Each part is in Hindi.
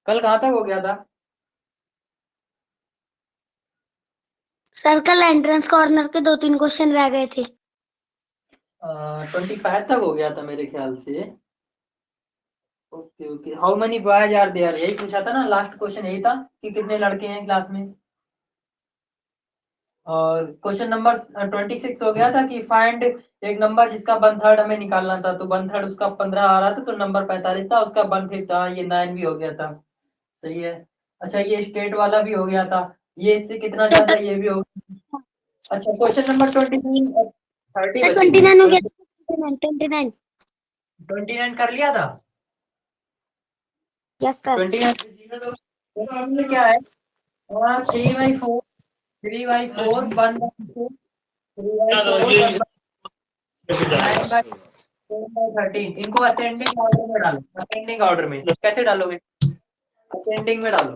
कल कहाँ तक हो गया था? सर्कल एंट्रेंस कॉर्नर के 2-3 क्वेश्चन रह गए थे। 25 तक हो गया था मेरे ख्याल से। Okay okay, how many boys are there, यही पूछा था ना, लास्ट क्वेश्चन यही था कि कितने लड़के हैं क्लास में। और क्वेश्चन नंबर 26 हो गया था कि फाइंड एक नंबर जिसका 1/3 हमें निकालना था, तो 1/3 उसका 15 आ रहा था, तो नंबर 45 था, उसका 1/5 था, ये 9 भी हो गया था। सही है। अच्छा, ये स्टेट वाला भी हो गया था, ये इससे कितना ज्यादा ये भी हो गया। अच्छा, क्वेश्चन नंबर 29 और 30 बचेंगे। 29 हो गया। 29। 29 कर लिया था। Yes sir. 29 तो हमने क्या है, 3/4, 3/4, 1/4, 3/4, 9/13, इनको असेंडिंग ऑर्डर में डालो। असेंडिंग ऑर्डर में कैसे डालोगे? असेंडिंग में डालो।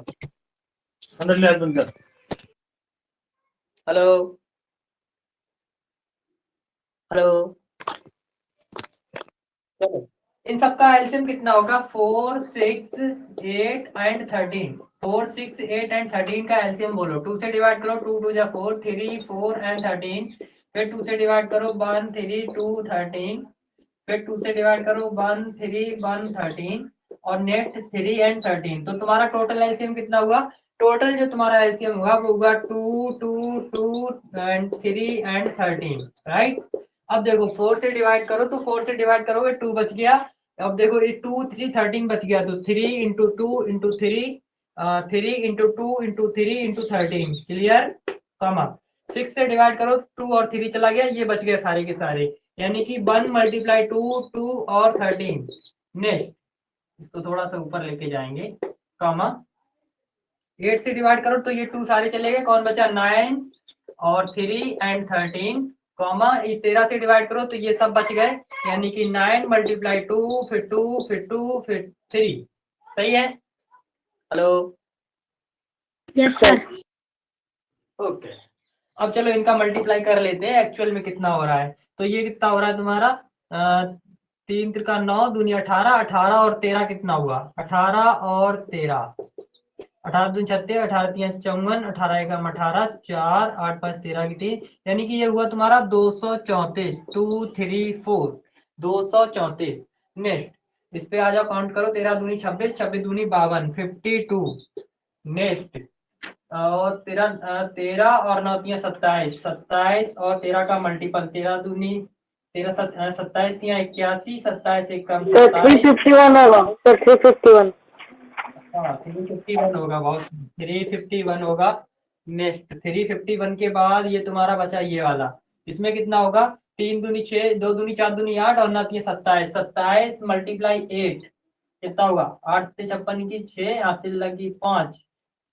हेलो हेलो, चलो, इन सबका एलसीएम कितना होगा? 4, 6, 8 एंड 13। 4, 6, 8 एंड 13 का एलसीएम बोलो। 2 से डिवाइड करो, 2 2 जा 4, 3 4 एंड 13। फिर 2 से डिवाइड करो, 1 3 2 13। फिर 2 से डिवाइड करो, 1 3 1 13। और नेक्स्ट 3 एंड 13। तो तुम्हारा टोटल एलसीएम कितना हुआ? टोटल जो तुम्हारा एलसीएम हुआ वो हुआ 2 2 2 एंड 3 एंड 13, राइट। अब देखो 4 से डिवाइड करो, तो 4 से डिवाइड करोगे 2 बच गया। अब देखो ये 2 3 13 बच गया, तो 3 into 2 into 3, 3 into 2 into 3 into 13, clear, comma. 6 से डिवाइड करो, 2 और 3 चला गया, ये बच गए सारे के सारे, यानी कि 1 × 2 2 और 13। नेक्स्ट इसको थोड़ा सा ऊपर लेके जाएंगे, कॉमा। 8 से डिवाइड करो तो ये 2 सारे चले गए, कौन बचा? 9 और 3 एंड 13, कॉमा। 13 से डिवाइड करो तो ये सब बच गए, यानी कि 9 × 2 फिर 2 फिर 2 फिर 3। सही है। हेलो। Yes sir. ओके, अब चलो इनका मल्टीप्लाई कर लेते हैं, एक्चुअल में कितना हो रहा है। तो ये कितना हो रहा है तुम्हारा? 3 त्रिका 9, दूनी 18, 18 और 13 कितना हुआ? 18 और 13, 18 दूनी 36, 18 3 54, 18 1 18, 4 8 5 13 की 3, यानी कि ये हुआ तुम्हारा 234। 2 3 4, 234। नेक्स्ट इस पे आ जाओ, काउंट करो, 13 दूनी 26, 26 दूनी 52, 52। नेक्स्ट और 13 और 9 तिया 27, 27 और 13 का मल्टीपल, 13 दूनी 13 27 तिया 81, 27 1 कम 27। 351 होगा सर, 351। हाँ 351 होगा, बहुत 351 होगा। नेक्स्ट 351 के बाद ये तुम्हारा बचा ये वाला, इसमें कितना होगा? 3 दूनी 6, 2 दूनी 4 दूनी 8 और 9 तिया 27, 27 × 8 कितना होगा? 8 से 56 की 6, 8 से लगी 5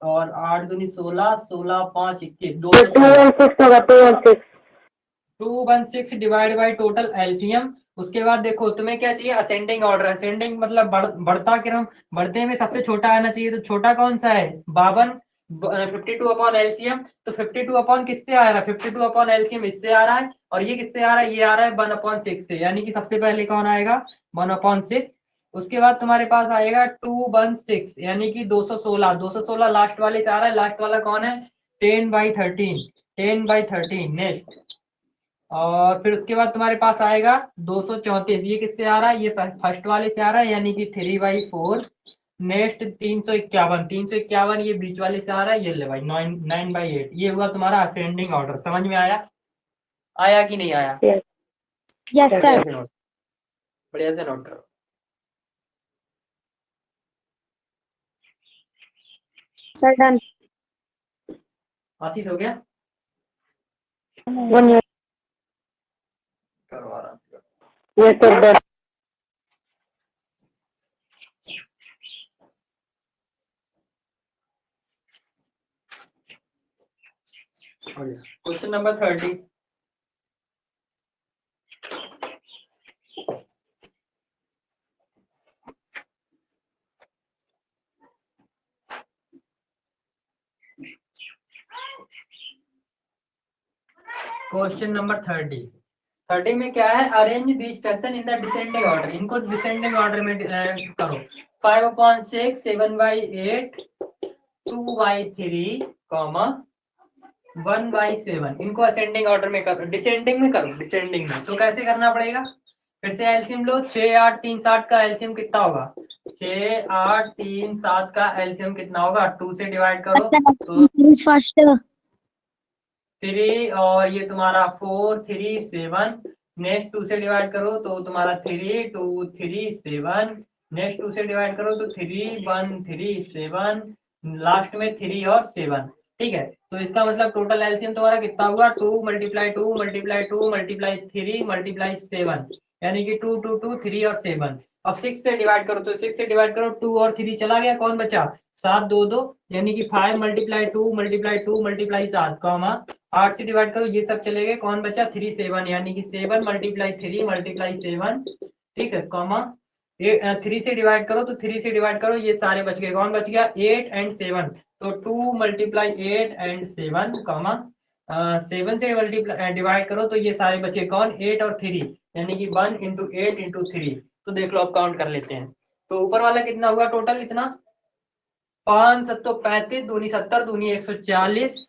और 8 दूनी 16, 16 5 21, 216। 216 होगा, 216। 216 डिवाइड बाई टोटल एलसीएम। उसके बाद देखो तुम्हें क्या चाहिए? Ascending order. असेंडिंग मतलब बढ़ता क्रम, बढ़ते में सबसे छोटा आना चाहिए, तो छोटा कौन सा है? 52। 52 अपॉन एलसीएम, तो 52 अपॉन किससे आ रहा है? 52 अपॉन एलसीएम इससे आ रहा है, और ये किससे आ रहा है? ये आ रहा है 1/6 से, यानी कि सबसे पहले कौन आएगा? 1/6। उसके बाद तुम्हारे पास आएगा 216, यानी कि 216। 216 लास्ट वाले से आ रहा है, लास्ट वाला कौन है? 10/13, 10/13। नेक्स्ट और फिर उसके बाद तुम्हारे पास आएगा 234, ये किससे आ रहा है? ये फर्स्ट वाले से आ रहा है, यानी कि 3/4। नेक्स्ट 351, 351 ये बीच वाले से आ रहा है, ये ले भाई 9/8। ये हुआ तुम्हारा असेंडिंग ऑर्डर। समझ में आया? आया कि नहीं आया? यस बढ़िया सर। से नोट, बढ़िया से नोट करो। Sir done. आशीष हो गया? 1 मिनट। करो आराम से। Yes sir done. Question number 30। Question number 30। 30 में क्या है? Arrange the instruction in the descending order. इनको डिसेंडिंग ऑर्डर में करो। 5/6, 7/8, 2/3, 1/7। इनको असेंडिंग ऑर्डर में करो, डिसेंडिंग में करो, डिसेंडिंग में। तो कैसे करना पड़ेगा? फिर से एलसीएम लो। 6, 8, 3, 7 का एलसीएम कितना होगा? 6, 8, 3, 7 का एलसीएम कितना होगा? 2 से डिवाइड करो तो फर्स्ट 3, और ये तुम्हारा 4, 3, 7। नेक्स्ट 2 से डिवाइड करो तो तुम्हारा 3, 2, 3, 7। नेक्स्ट 2 से डिवाइड करो तो 3, 1, 3, 7। लास्ट में 3 और 7। ठीक है, तो इसका मतलब टोटल एलसीएम तुम्हारा कितना हुआ? 2 × 2 × 2 × 3 × 7, यानी कि 2, 2, 2, 3 और 7। अब 6 से डिवाइड करो तो 6 से डिवाइड करो, 2 और 3 चला गया, कौन बचा? 7, 2, 2, यानी कि 5 × 2 × 2 × 7, 8 से डिवाइड करो, ये सब चले गए, कौन बचा? 3, 7, यानी कि 7 × 3 × 7। ठीक है, 3 से डिवाइड करो तो 3 से डिवाइड करो, ये सारे बच गए, कौन बच गया? 8 और 7। तो 2 × 8 और 7, 7 से डिवाइड करो तो ये सारे बचे, कौन? 8 और 3, यानी कि 1 × 8 × 3। तो देख लो, अब काउंट कर लेते हैं। तो ऊपर वाला कितना हुआ टोटल? इतना 5 7 35, दूनी 70, दूनी 140,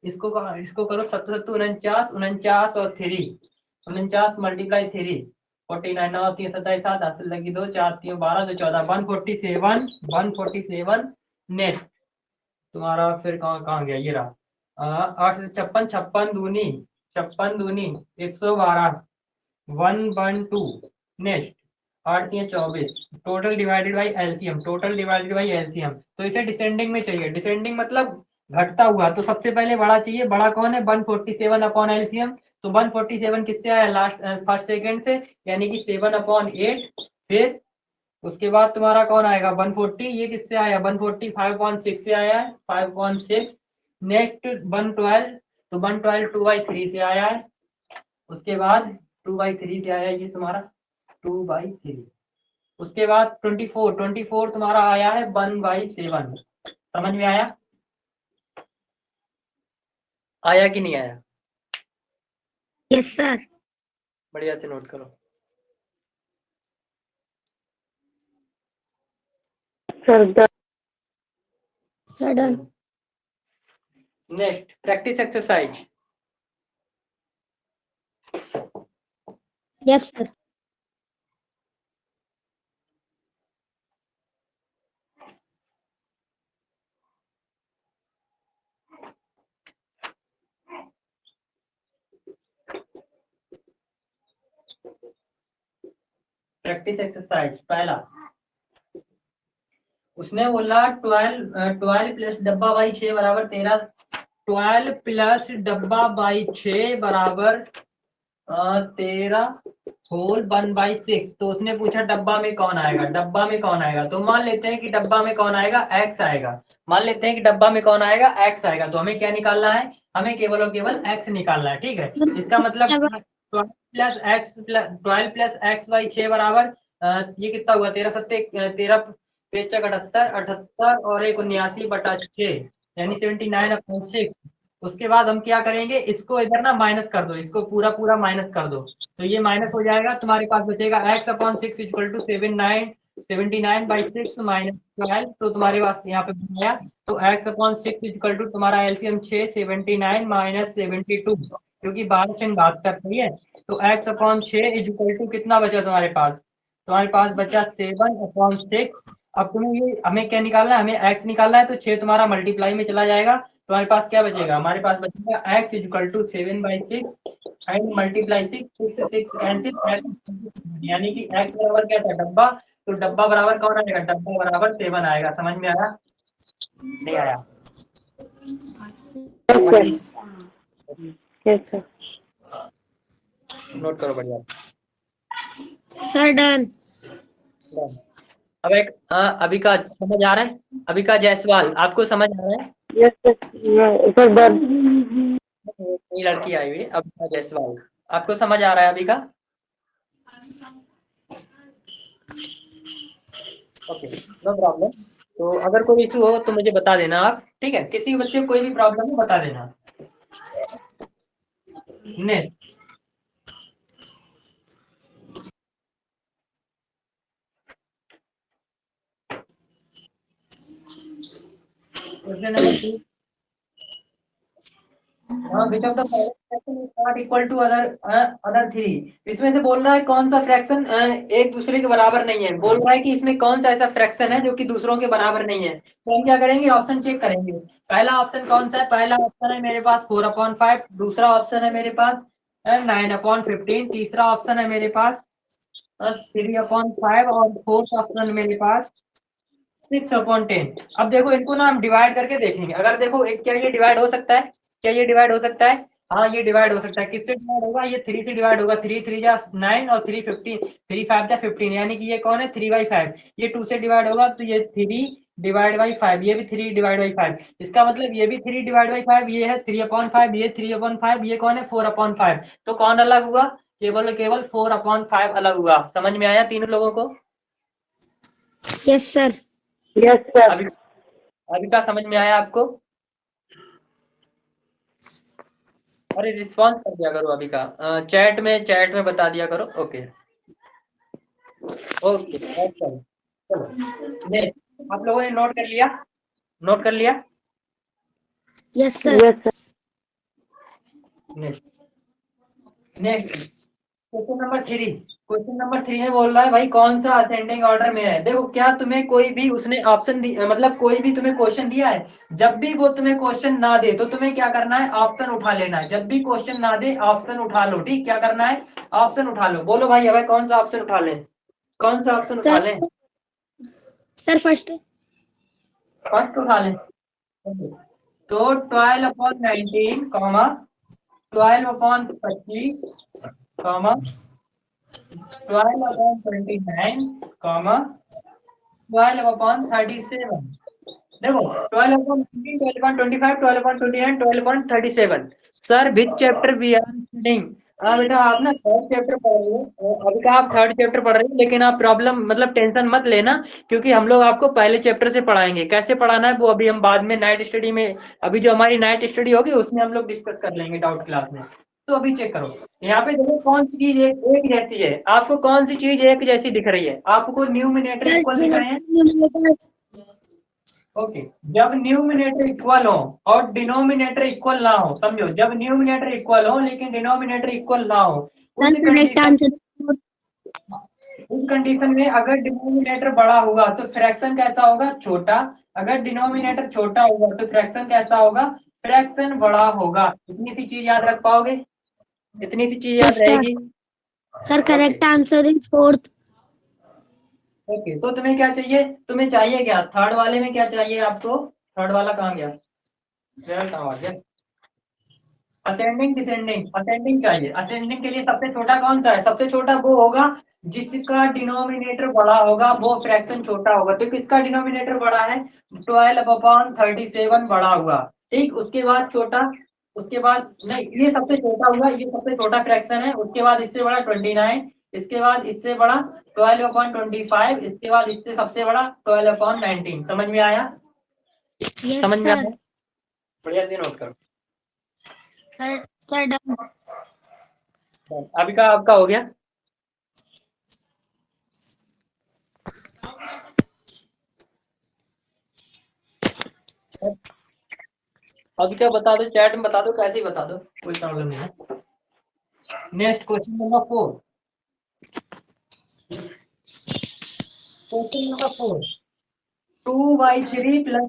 इसको करो 7 7 49, 49 और 3, 49 × 3, 49, 9 3 27, 7 10 लगी 2, 4 3 12, 2 14, 147, 147। नेक्स्ट तुम्हारा फिर कहाँ कहाँ गया? ये रहा 8 से 56, 56 दूनी 112, 112। Next 8 3 24। Total divided by LCM, total divided by LCM. तो इसे डिसेंडिंग में चाहिए, डिसेंडिंग मतलब घटता हुआ, तो सबसे पहले बड़ा चाहिए। बड़ा कौन है? 147 अपॉन एलसीएम। तो 147 किससे आया? लास्ट फर्स्ट सेकंड से, यानी कि 7/8। फिर उसके बाद तुम्हारा कौन आएगा? 140, ये किससे आया? 140 5/6 से आया है, 5/6। नेक्स्ट 112, तो 112 2/3 से आया है। उसके बाद 2/3 से आया ये तुम्हारा 2/3। उसके बाद 24, 24 तुम्हारा आया है 1/7। समझ में आया? आया कि नहीं आया? Yes sir. बढ़िया से नोट करो। Sir done. Next practice exercise. Yes sir. Practice exercise पहला, उसने बोला 12 प्लस डब्बा बाई 6 बराबर 13। 12 प्लस डब्बा बाई 6 बराबर 13 होल 1/6। तो उसने पूछा डब्बा में कौन आएगा? डब्बा में कौन आएगा? तो मान लेते हैं कि डब्बा में कौन आएगा? एक्स आएगा। मान लेते हैं कि डब्बा में कौन आएगा? एक्स आएगा। तो हमें क्या निकालना है? हमें केवल और केवल एक्स निकालना है। ठीक है, इसका मतलब 12 प्लस एक्स बाई 6 बराबर ये कितना हुआ? 13 सत्ते 13 पेचक 78, 78 और 1 79/6, यानी 79/6। उसके बाद हम क्या करेंगे? इसको इधर ना माइनस कर दो, इसको पूरा पूरा माइनस कर दो, तो ये माइनस हो जाएगा। तुम्हारे पास बचेगा x/6 = 79/6 माइनस 12। तो तुम्हारे पास यहाँ पे बन गया। तो x/6 = तुम्हारा एलसीएम 6, 79 माइनस 72, क्योंकि 12×72 सही है। तो x/6 = कितना बचा तुम्हारे पास? तुम्हारे पास बचा 7/6। अब तुम्हें ये हमें क्या निकालना है? हमें x निकालना है। तो 6 तुम्हारा मल्टीप्लाई में चला जाएगा, तुम्हारे पास क्या बचेगा? हमारे पास बचेगा x = 7/6 एंड मल्टीप्लाई 6, 6 कैंसिल, यानी कि x बराबर क्या था? डब्बा। तो डब्बा बराबर कौन आएगा? डब्बा बराबर 7 आएगा। समझ में आया? नहीं आया? Yes sir. नोट करो बढ़िया। Sir done. अब एक अभी का समझ आ रहा है? अभी का जायसवाल आपको समझ आ रहा है? Yes sir done. ये लड़की आई हुई है अभी का जायसवाल, आपको समझ आ रहा है अभी का? Okay, no problem. तो अगर कोई इशू हो तो मुझे बता देना आप। ठीक है, किसी बच्चे को कोई भी प्रॉब्लम हो बता देना। Next question number 2, which of the following fraction is not equal to other three? इसमें से बोल रहा है कौन सा फ्रैक्शन एक दूसरे के बराबर नहीं है, बोल रहा है कि इसमें कौन सा ऐसा फ्रैक्शन है जो कि दूसरों के बराबर नहीं है। तो हम क्या करेंगे, ऑप्शन चेक करेंगे। पहला ऑप्शन कौन सा है, पहला ऑप्शन है मेरे पास 4/5, दूसरा ऑप्शन है मेरे पास 9/15, तीसरा ऑप्शन है मेरे पास 3/5 और फोर्थ ऑप्शन मेरे पास 6/10। अब देखो इनको ना हम डिवाइड करके देखेंगे। अगर देखो एक, क्या ये डिवाइड हो सकता है, क्या ये डिवाइड हो सकता है? हाँ ये डिवाइड हो सकता है। किससे डिवाइड होगा, ये 3 से डिवाइड होगा। 3 3 जा 9 और 3 15, 3 5 जा 15, यानी कि ये कौन है 3/5। ये 2 से डिवाइड होगा तो ये 3/5, ये भी 3/5। इसका मतलब ये भी 3/5, ये है 3/5, ये 3/5, ये कौन है 4/5। तो कौन अलग हुआ, केवल केवल 4/5 अलग हुआ। समझ में आया तीनों लोगों को? Yes sir. अभी अभी क्या समझ में आया आपको? अरे रिस्पॉन्स कर दिया करो अभी का, चैट में बता दिया करो। ओके ओके चलो चलो नेक्स्ट। आप लोगों ने नोट कर लिया, नोट कर लिया? Yes sir. Next next question number 3। Question number 3 में बोल रहा है भाई कौन सा असेंडिंग ऑर्डर में है। देखो क्या तुम्हें कोई भी उसने ऑप्शन मतलब कोई भी तुम्हें क्वेश्चन दिया है, जब भी वो तुम्हें क्वेश्चन ना दे तो तुम्हें क्या करना है, ऑप्शन उठा लेना है। जब भी क्वेश्चन ना दे ऑप्शन उठा लो, ठीक? क्या करना है, ऑप्शन उठा लो। बोलो भाई अब कौन सा ऑप्शन उठा लें, कौन सा ऑप्शन उठा लें? सर फर्स्ट उठा लें। तो 12/19 कॉमा 12/25 कॉमा 12/29 कॉमा 12/37। देखो 12/19, 12/25, 12/29, 12/37। Sir which chapter we are studying? हाँ बेटा आप ना थर्ड चैप्टर पढ़ रहे हो, अभी का आप थर्ड चैप्टर पढ़ रहे हो, लेकिन आप प्रॉब्लम मतलब टेंशन मत लेना, क्योंकि हम लोग आपको पहले चैप्टर से पढ़ाएंगे। कैसे पढ़ाना है वो अभी हम बाद में नाइट स्टडी में, अभी जो हमारी नाइट स्टडी होगी उसमें हम लोग डिस्कस कर लेंगे डाउट क्लास में। तो अभी चेक करो यहाँ पे, देखो कौन सी चीज एक जैसी है, आपको कौन सी चीज एक जैसी दिख रही है? आपको न्यूमिनेटर इक्वल दिख रहे हैं। ओके जब न्यूमिनेटर इक्वल हो और डिनोमिनेटर इक्वल ना हो, समझो जब न्यूमिनेटर इक्वल हो लेकिन डिनोमिनेटर इक्वल ना हो, उस कंडीशन में अगर डिनोमिनेटर बड़ा होगा तो फ्रैक्शन कैसा होगा, छोटा। अगर डिनोमिनेटर छोटा होगा तो फ्रैक्शन कैसा होगा, फ्रैक्शन बड़ा होगा। इतनी सी चीज याद रख पाओगे, इतनी सी चीज याद रहेगी? Sir correct answer is fourth. Okay तो तुम्हें क्या चाहिए, तुम्हें चाहिए क्या थर्ड वाले में, क्या चाहिए आपको? थर्ड वाला कहाँ गया, कहाँ आ गया? असेंडिंग डिसेंडिंग, असेंडिंग चाहिए। असेंडिंग के लिए सबसे छोटा कौन सा है, सबसे छोटा वो होगा जिसका डिनोमिनेटर बड़ा होगा, वो फ्रैक्शन छोटा होगा। तो किसका डिनोमिनेटर बड़ा है, 12/37 बड़ा हुआ, ठीक। उसके बाद छोटा, उसके बाद नहीं, ये सबसे छोटा हुआ, ये सबसे छोटा फ्रैक्शन है। उसके बाद इससे बड़ा 29, इसके बाद इससे बड़ा 12/25, इसके बाद इससे सबसे बड़ा 12/19। समझ में आया? समझ में आया? बढ़िया से नोट करो। Sir done. अभी का आपका हो गया? अभी क्या बता दो, चैट में बता दो, कैसे ही बता दो, कोई प्रॉब्लम नहीं है। Next question number 4। Question number 4, 2/3 plus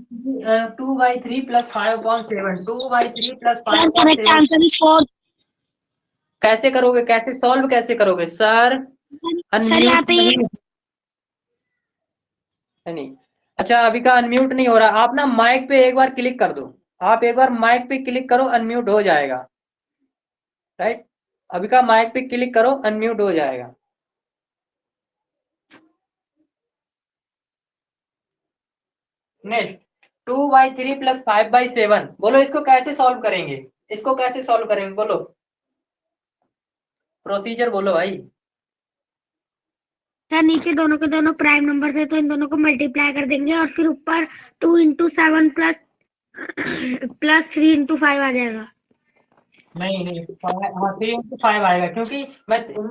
2/3 plus 5/7, 2/3 plus 5/7 कैसे करोगे, कैसे सॉल्व कैसे करोगे सर? यहाँ पे नहीं, अच्छा अभी का अनम्यूट नहीं हो रहा। आप ना माइक पे एक बार क्लिक कर दो, आप एक बार माइक पे क्लिक करो, अनम्यूट हो जाएगा। राइट, अभी का माइक पे क्लिक करो, अनम्यूट हो जाएगा। नेक्स्ट 2/3 प्लस 5/7, बोलो इसको कैसे सॉल्व करेंगे, इसको कैसे सॉल्व करेंगे, बोलो प्रोसीजर बोलो भाई। सर नीचे दोनों के दोनों प्राइम नंबर है तो इन दोनों को मल्टीप्लाई कर देंगे और फिर ऊपर 2 × 7 प्लस 3 × 5 आ जाएगा। नहीं नहीं, 3 × 5 आएगा, क्योंकि मैं इन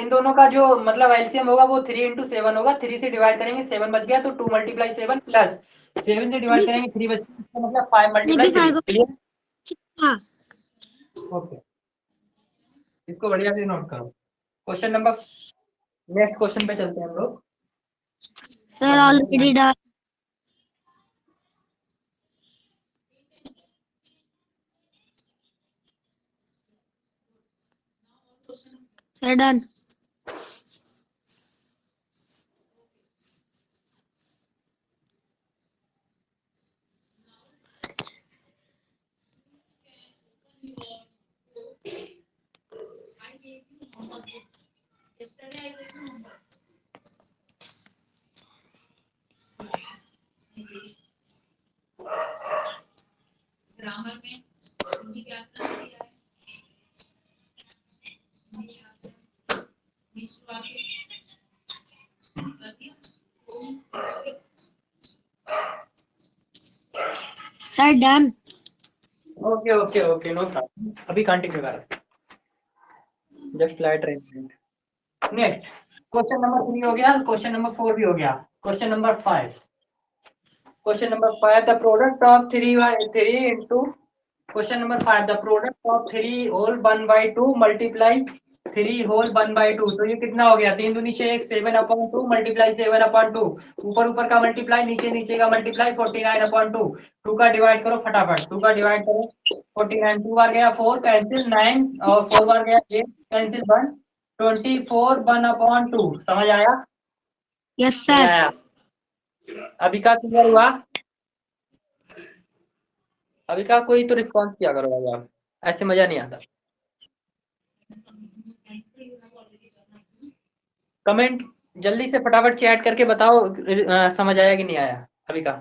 दोनों का जो मतलब एलसीएम होगा वो 3 × 7 होगा। 3 से डिवाइड करेंगे 7 बच गया, तो 2 × 7 प्लस 7 से डिवाइड करेंगे 3 बचेगा, मतलब 5 मल्टीप्लाई 3। 5 क्लियर? हाँ ओके, इसको बढ़िया से नोट करो। क्वेश्चन नंबर, नेक्स्ट क्वेश्चन पे चलते हैं हम लोग। Sir already done. Sir done. Sir done. Okay okay okay, no problem, अभी कंटिन्यू कर, जस्ट लाइट रही। नेक्स्ट क्वेश्चन नंबर 3 हो गया, क्वेश्चन नंबर 4 भी हो गया। Question number 5, question number 5, the product of 3 into, question number 5, the product of 3 whole 1/2 multiply 3 whole 1/2, तो ये कितना हो गया? 3 दूनी 6, 7/2 मल्टीप्लाई 7/2, ऊपर ऊपर का मल्टीप्लाई, नीचे नीचे का मल्टीप्लाई 49/2। 2 का डिवाइड करो फटाफट, 2 का डिवाइड करो 49, 2 बार गया 4 कैंसिल 9 और 4 बार गया 8 कैंसिल 1, 24 1/2। समझ आया? यस नहीं सर। आया? अभी का क्लियर हुआ? अभी का कोई तो रिस्पॉन्स किया करो भाई, आप ऐसे मजा नहीं आता। कमेंट जल्दी से फटाफट चैट करके बताओ समझ आया कि नहीं आया अभी का।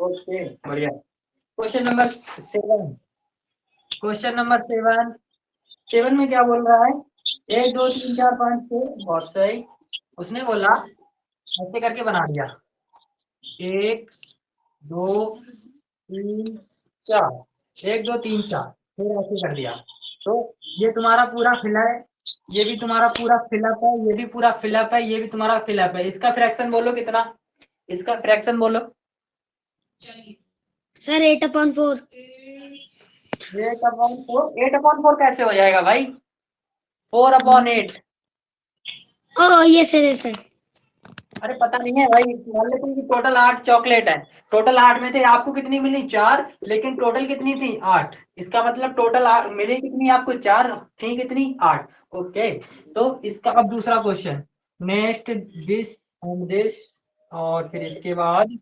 ओके बढ़िया। क्वेश्चन नंबर 7, क्वेश्चन नंबर 7, 7 में क्या बोल रहा है? 1 2 3 4 5 6, बहुत सही। उसने बोला ऐसे करके बना दिया, 1 2 3 4, 1 2 3 4, फिर ऐसे कर दिया। तो ये तुम्हारा पूरा फिलअप है, ये भी तुम्हारा पूरा फिलअप है, ये भी पूरा फिलअप है, ये भी तुम्हारा फिलअप है। इसका फ्रैक्शन बोलो कितना? इसका फ्रैक्शन बोलो। सर 8/4। 8/4, 8/4 कैसे हो जाएगा भाई? 4/8। ओ यस सर यस सर। अरे पता नहीं है भाई, मान लेते हैं कि टोटल 8 चॉकलेट है, टोटल 8 में थे, आपको कितनी मिली? 4, लेकिन टोटल कितनी थी? 8। इसका मतलब टोटल मिली कितनी आपको? 4 थी, कितनी? 8। ओके, तो इसका अब दूसरा question, next this and this, और फिर इसके बाद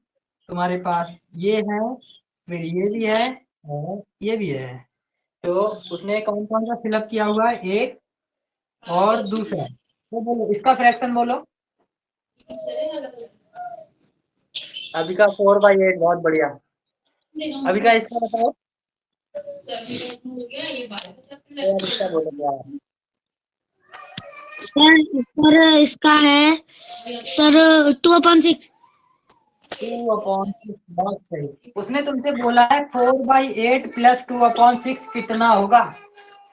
तुम्हारे पास ये है, फिर ये भी है और ये भी है। तो उसने कौन कौन सा फिलअप किया हुआ है? एक और दूसरा, तो बोलो इसका फ्रैक्शन बोलो। अभी का 4/8, बहुत बढ़िया। अभी का इसका बताओ, यार इसका बोलो क्या है? सर इसका है सर 2/6। 2/6, बहुत सही। उसने तुमसे बोला है 4/8 प्लस 2/6 कितना होगा?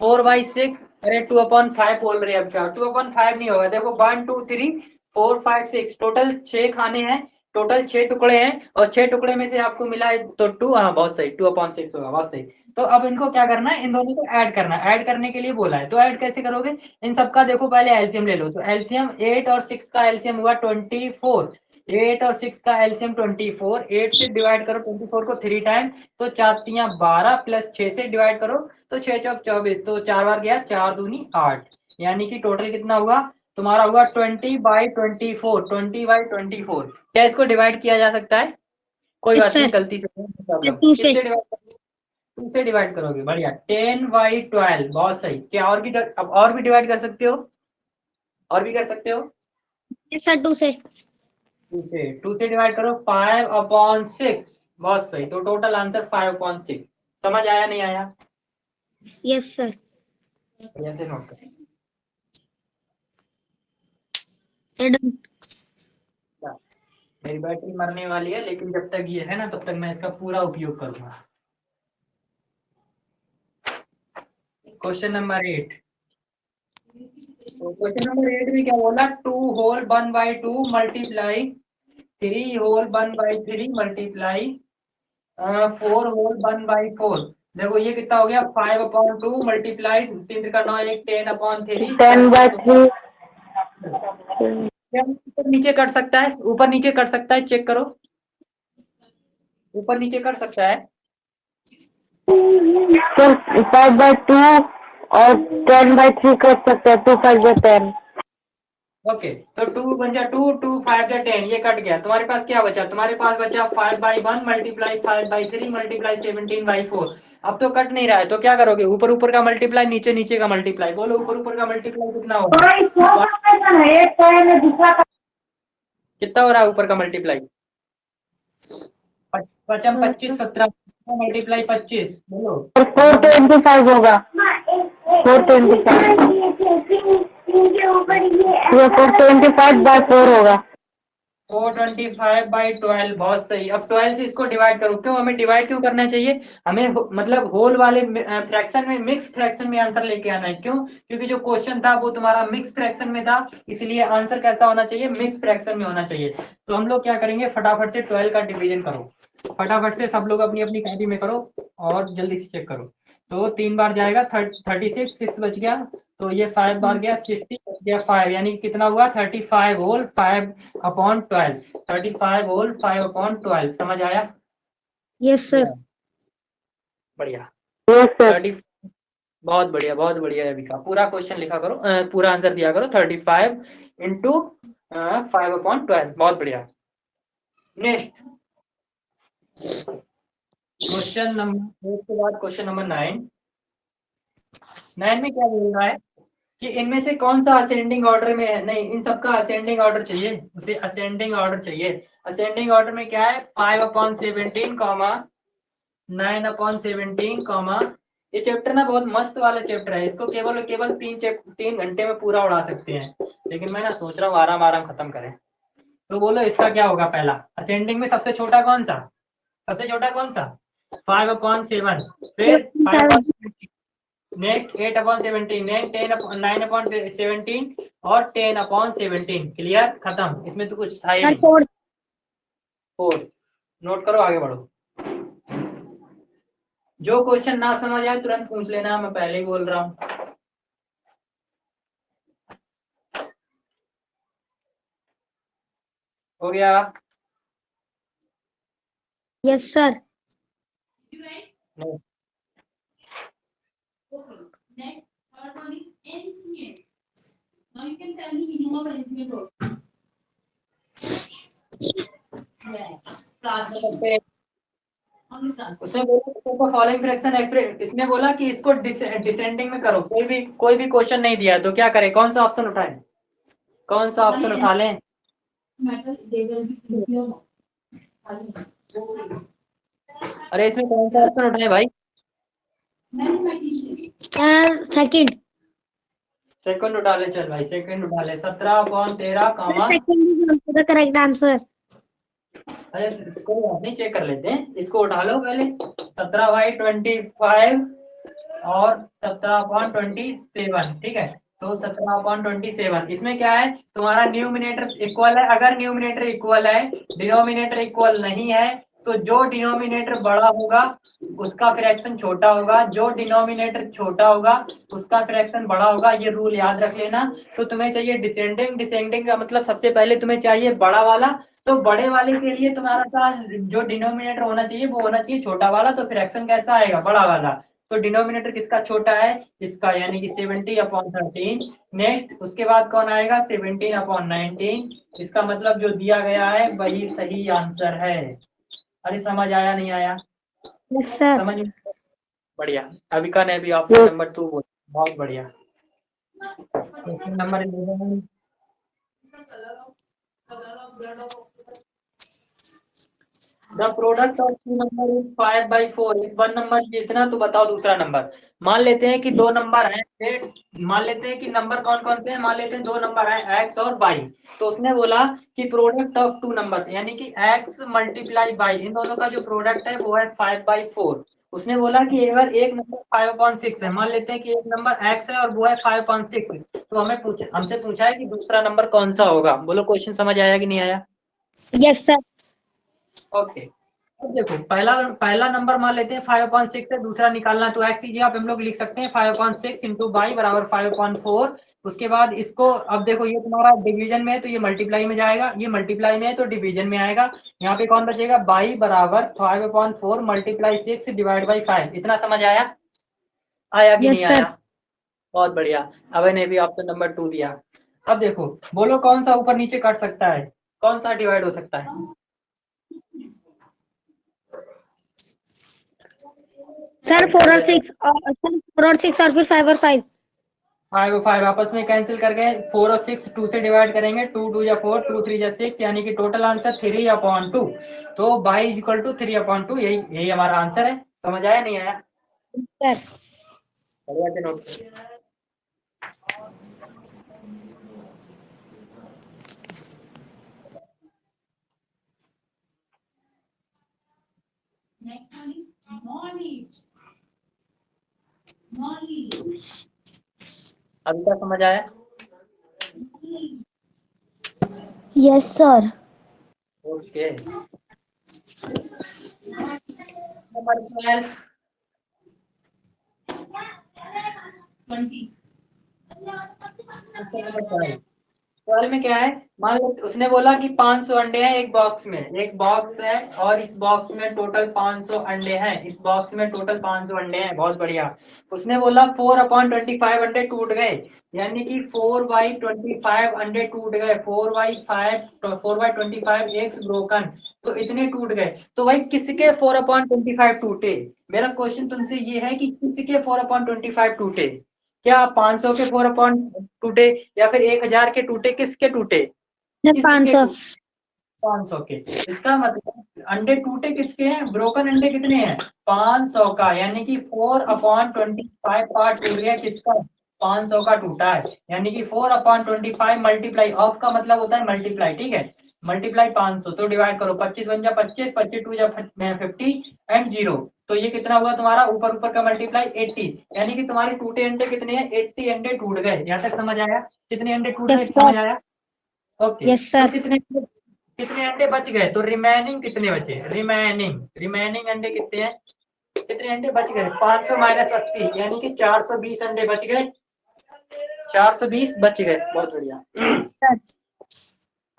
4/6, अरे 2/5 बोल रहे हैं। अब क्या 2/5 नहीं होगा? देखो 1 2 3 4 5 6, टोटल 6 खाने हैं, टोटल 6 टुकड़े हैं, और 6 टुकड़े में से आपको मिला है तो 2, हाँ बहुत सही, 2/6 होगा, बहुत सही। तो अब इनको क्या करना है? इन दोनों को ऐड करना है। ऐड करने के लिए बोला है, तो ऐड कैसे करोगे? इन सबका देखो पहले एलसीएम ले लो, तो एलसीएम 8 और 6 का एलसीएम हुआ 24। 8 और 6 का एलसीएम 24, 8 से डिवाइड करो 24 को 3 टाइम, तो 4 तियां 12 प्लस 6 से डिवाइड करो तो 6 चौक 24, तो 4 बार गया, 4 दूनी 8, यानी कि टोटल कितना हुआ तुम्हारा? हुआ 20/24, 20/24। क्या इसको डिवाइड किया जा सकता है? कोई यस बात नहीं, सर। गलती से प्रॉब्लम। 2 से। किससे डिवाइड करोगे? 2 से डिवाइड करोगे, बढ़िया। 10/12, बहुत सही। क्या और भी अब और भी डिवाइड कर सकते हो? और भी कर सकते हो? यस सर 2 से। 2 से डिवाइड करो 5/6, बहुत सही। तो टोटल आंसर 5/6। समझ आया नहीं आया? Yes sir. ऐसे नोट कर। मेरी बैटरी मरने वाली है, लेकिन जब तक ये है ना तब तक मैं इसका पूरा उपयोग करूंगा। क्वेश्चन नंबर 8, तो क्वेश्चन नंबर 8 में क्या बोला, 2 whole 1/2 multiply 3 whole 1/3 multiply 4 whole 1/4। देखो ये कितना हो गया, 5/2 मल्टीप्लाई 3 का 9 1 10/3 10/3 ऊपर नीचे कर सकता है, ऊपर नीचे कर सकता है, चेक करो ऊपर नीचे कर सकता है। तो 5/2 और 10/3 कर सकते हैं, 2 5 10। ओके, तो 2 बन जा 2 2 5 जा 10, ये कट गया। तुम्हारे पास क्या बचा, तुम्हारे पास बचा 5/1 मल्टीप्लाई 5/3 मल्टीप्लाई 17/4। अब तो कट नहीं रहा है, तो क्या करोगे, ऊपर ऊपर का मल्टीप्लाई नीचे नीचे का मल्टीप्लाई। बोलो ऊपर ऊपर का मल्टीप्लाई कितना होगा, कितना हो रहा है ऊपर का मल्टीप्लाई? 55 25 17 मल्टीप्लाई 25, बोलो। 425 होगा, 425 ये 425/4 होगा। 425/12, बहुत सही। अब 12 से इसको डिवाइड करो। क्यों हमें डिवाइड क्यों करना चाहिए, हमें मतलब होल वाले फ्रैक्शन में, मिक्स फ्रैक्शन में आंसर लेके आना है। क्यों, क्योंकि जो क्वेश्चन था वो तुम्हारा मिक्स फ्रैक्शन में था, इसलिए आंसर कैसा होना चाहिए, मिक्स फ्रैक्शन में होना चाहिए। तो हम लोग क्या करेंगे, फटाफट से 12 का डिवीजन करो, फटाफट से सब लोग अपनी अपनी कॉपी में करो और जल्दी से चेक करो। तो 3 बार जाएगा 36, 6 बच गया, तो ये 5 बार गया 60 बच गया 5, यानी कितना हुआ 35 होल 5/12, 35 होल 5/12। समझ आया? Yes sir. बढ़िया, यस सर। 30, बहुत बढ़िया बहुत बढ़िया। अभी का पूरा क्वेश्चन लिखा करो, पूरा आंसर दिया करो, 35 इंटू 5/12, बहुत बढ़िया। नेक्स्ट क्वेश्चन नंबर 8 के बाद क्वेश्चन नंबर 9। 9 में क्या बोल रहा है कि इनमें से कौन सा असेंडिंग ऑर्डर में है, नहीं इन सबका असेंडिंग ऑर्डर चाहिए, उसे असेंडिंग ऑर्डर चाहिए। असेंडिंग ऑर्डर में क्या है, 5/17 कॉमा 9/17 कॉमा। ये चैप्टर ना बहुत मस्त वाला चैप्टर है, इसको केवल केवल 3 घंटे में पूरा उड़ा सकते हैं, लेकिन मैं ना सोच रहा हूँ आराम आराम खत्म करें। तो बोलो इसका क्या होगा, पहला असेंडिंग में सबसे छोटा कौन सा, सबसे छोटा कौन सा, 5/7, फिर 5/17, नेक्स्ट 8/17, नेक्स्ट 9/17 और 10/17। क्लियर, खत्म, इसमें तो कुछ था ही सर नहीं। 4 नोट करो, आगे बढ़ो। जो क्वेश्चन ना समझ आए तुरंत पूछ लेना, मैं पहले ही बोल रहा हूँ। हो गया? Yes sir. नहीं। उसमें बोला फॉलोइंग फ्रैक्शन एक्सप्रेस, इसमें बोला कि इसको डिसेंडिंग में करो। कोई भी क्वेश्चन नहीं दिया, तो क्या करें, कौन सा ऑप्शन उठाएं, कौन सा ऑप्शन उठा लें? अरे इसमें कौन सा ऑप्शन उठाएं भाई? Sir second. सेकंड उठा ले, चल भाई सेकंड उठा ले, 17/13 comma. Second is the correct answer. अरे कोई बात नहीं, चेक कर लेते हैं, इसको उठा लो पहले। 17/25 और 17/27, ठीक है। तो 17/27, इसमें क्या है, तुम्हारा न्यूमिनेटर इक्वल है। अगर न्यूमिनेटर इक्वल है, डिनोमिनेटर इक्वल नहीं है, तो जो डिनोमिनेटर बड़ा होगा उसका फ्रैक्शन छोटा होगा, जो डिनोमिनेटर छोटा होगा उसका फ्रैक्शन बड़ा होगा। ये रूल याद रख लेना। तो तुम्हें चाहिए डिसेंडिंग, डिसेंडिंग का मतलब सबसे पहले तुम्हें चाहिए बड़ा वाला। तो बड़े वाले के लिए तुम्हारा पास जो डिनोमिनेटर होना चाहिए वो होना चाहिए छोटा वाला, तो फ्रैक्शन कैसा आएगा, बड़ा वाला। तो डिनोमिनेटर किसका छोटा है, इसका, यानी कि 70/13। नेक्स्ट उसके बाद कौन आएगा, 17/19। इसका मतलब जो दिया गया है वही सही आंसर है। अरे समझ आया नहीं आया? Yes sir. समझ में? बढ़िया। अविका ने भी ऑप्शन नंबर 2 बोला, बहुत बढ़िया। Question number 11। The product of 2 number is 5/4। 1 number जितना, तो बताओ दूसरा नंबर। मान लेते हैं कि 2 नंबर हैं, मान लेते हैं कि नंबर कौन कौन से हैं, मान लेते हैं 2 नंबर हैं x और y। तो उसने बोला कि प्रोडक्ट ऑफ 2 नंबर, यानी कि x मल्टीप्लाई y, इन दोनों का जो प्रोडक्ट है वो है 5/4। उसने बोला कि अगर एक नंबर 5/6 है, मान लेते हैं कि एक नंबर x है और वो है 5/6, तो हमसे पूछा है कि दूसरा नंबर कौन सा होगा। बोलो क्वेश्चन समझ आया कि नहीं आया? Yes sir. ओके, अब देखो पहला नंबर मान लेते हैं 5/6 है, दूसरा निकालना तो x कीजिए, आप हम लोग लिख सकते हैं 5/6 इंटू बाई बराबर 5/4। उसके बाद इसको, अब देखो ये तुम्हारा डिवीजन में है तो ये मल्टीप्लाई में जाएगा, ये मल्टीप्लाई में है तो डिवीजन में आएगा। यहाँ पे कौन बचेगा, बाई बराबर 5/4 मल्टीप्लाई 6 डिवाइड बाई 5। इतना समझ आया? आया कि नहीं यस सर। आया? बहुत बढ़िया। अभय ने भी ऑप्शन नंबर 2 दिया। अब देखो बोलो कौन सा ऊपर नीचे कट सकता है, कौन सा डिवाइड हो सकता है? सर 4 और 6 और सर 4 और 6 और फिर 5 और 5। 5 और 5 आपस में कैंसिल कर गए, 4 और 6 2 से डिवाइड करेंगे, 2 2 या 4, 2 3 या 6, यानी कि टोटल आंसर 3/2। तो बाई इज इक्वल टू 3/2, यही हमारा आंसर है। समझ आया नहीं आया? सर बढ़िया से नोट करिए। अभी तक समझ आया? Yes sir. ओके, नंबर 12 सवाल में क्या है, मान लो उसने बोला कि 500 अंडे हैं एक बॉक्स में, एक बॉक्स है और इस बॉक्स में टोटल 500 अंडे हैं, इस बॉक्स में टोटल 500 अंडे हैं। बहुत बढ़िया। उसने बोला 4/25 अंडे टूट गए, यानी कि 4/25 अंडे टूट गए, 4/25 एग्स ब्रोकन, तो इतने टूट गए। तो भाई किसके 4/25 टूटे? मेरा क्वेश्चन तुमसे ये है कि किसके 4/25 टूटे? क्या 500 के 4 टूटे या फिर 1000 के टूटे? किसके टूटे? किसके 500। टूटे? 500 के। इसका मतलब अंडे टूटे किसके हैं? ब्रोकन अंडे कितने हैं? 500 का, यानी कि 4/25 पार्ट टूट गया। किसका? 500 का टूटा है, यानी कि 4/25 मल्टीप्लाई ऑफ का मतलब होता है मल्टीप्लाई, ठीक है, मल्टीप्लाई 500, तो डिवाइड करो, 25 1 जा 25, 25 2 जा 50 एंड 0, तो ये कितना हुआ तुम्हारा ऊपर ऊपर का मल्टीप्लाई 80, यानी कि तुम्हारे टूटे अंडे कितने हैं? 80 अंडे टूट गए। यहाँ तक समझ आया? कितने अंडे टूट गए यस समझ सर। आया? ओके, यस तो सर। कितने अंडे बच गए? तो रिमेनिंग कितने बचे? रिमेनिंग अंडे कितने हैं? कितने अंडे बच गए? 500 माइनस 80, यानी कि 420 अंडे बच गए, 420 बच गए। बहुत बढ़िया। सर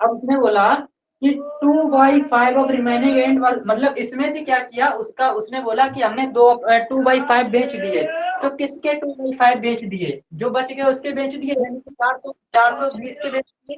अब उसने बोला कि 2/5 ऑफ रिमेनिंग एंड, मतलब इसमें से क्या किया उसका, उसने बोला कि हमने 2/5 बेच दिए, तो किसके 2/5 बेच दिए? जो बच गए उसके बेच दिए, यानी कि 420 के बेच दिए।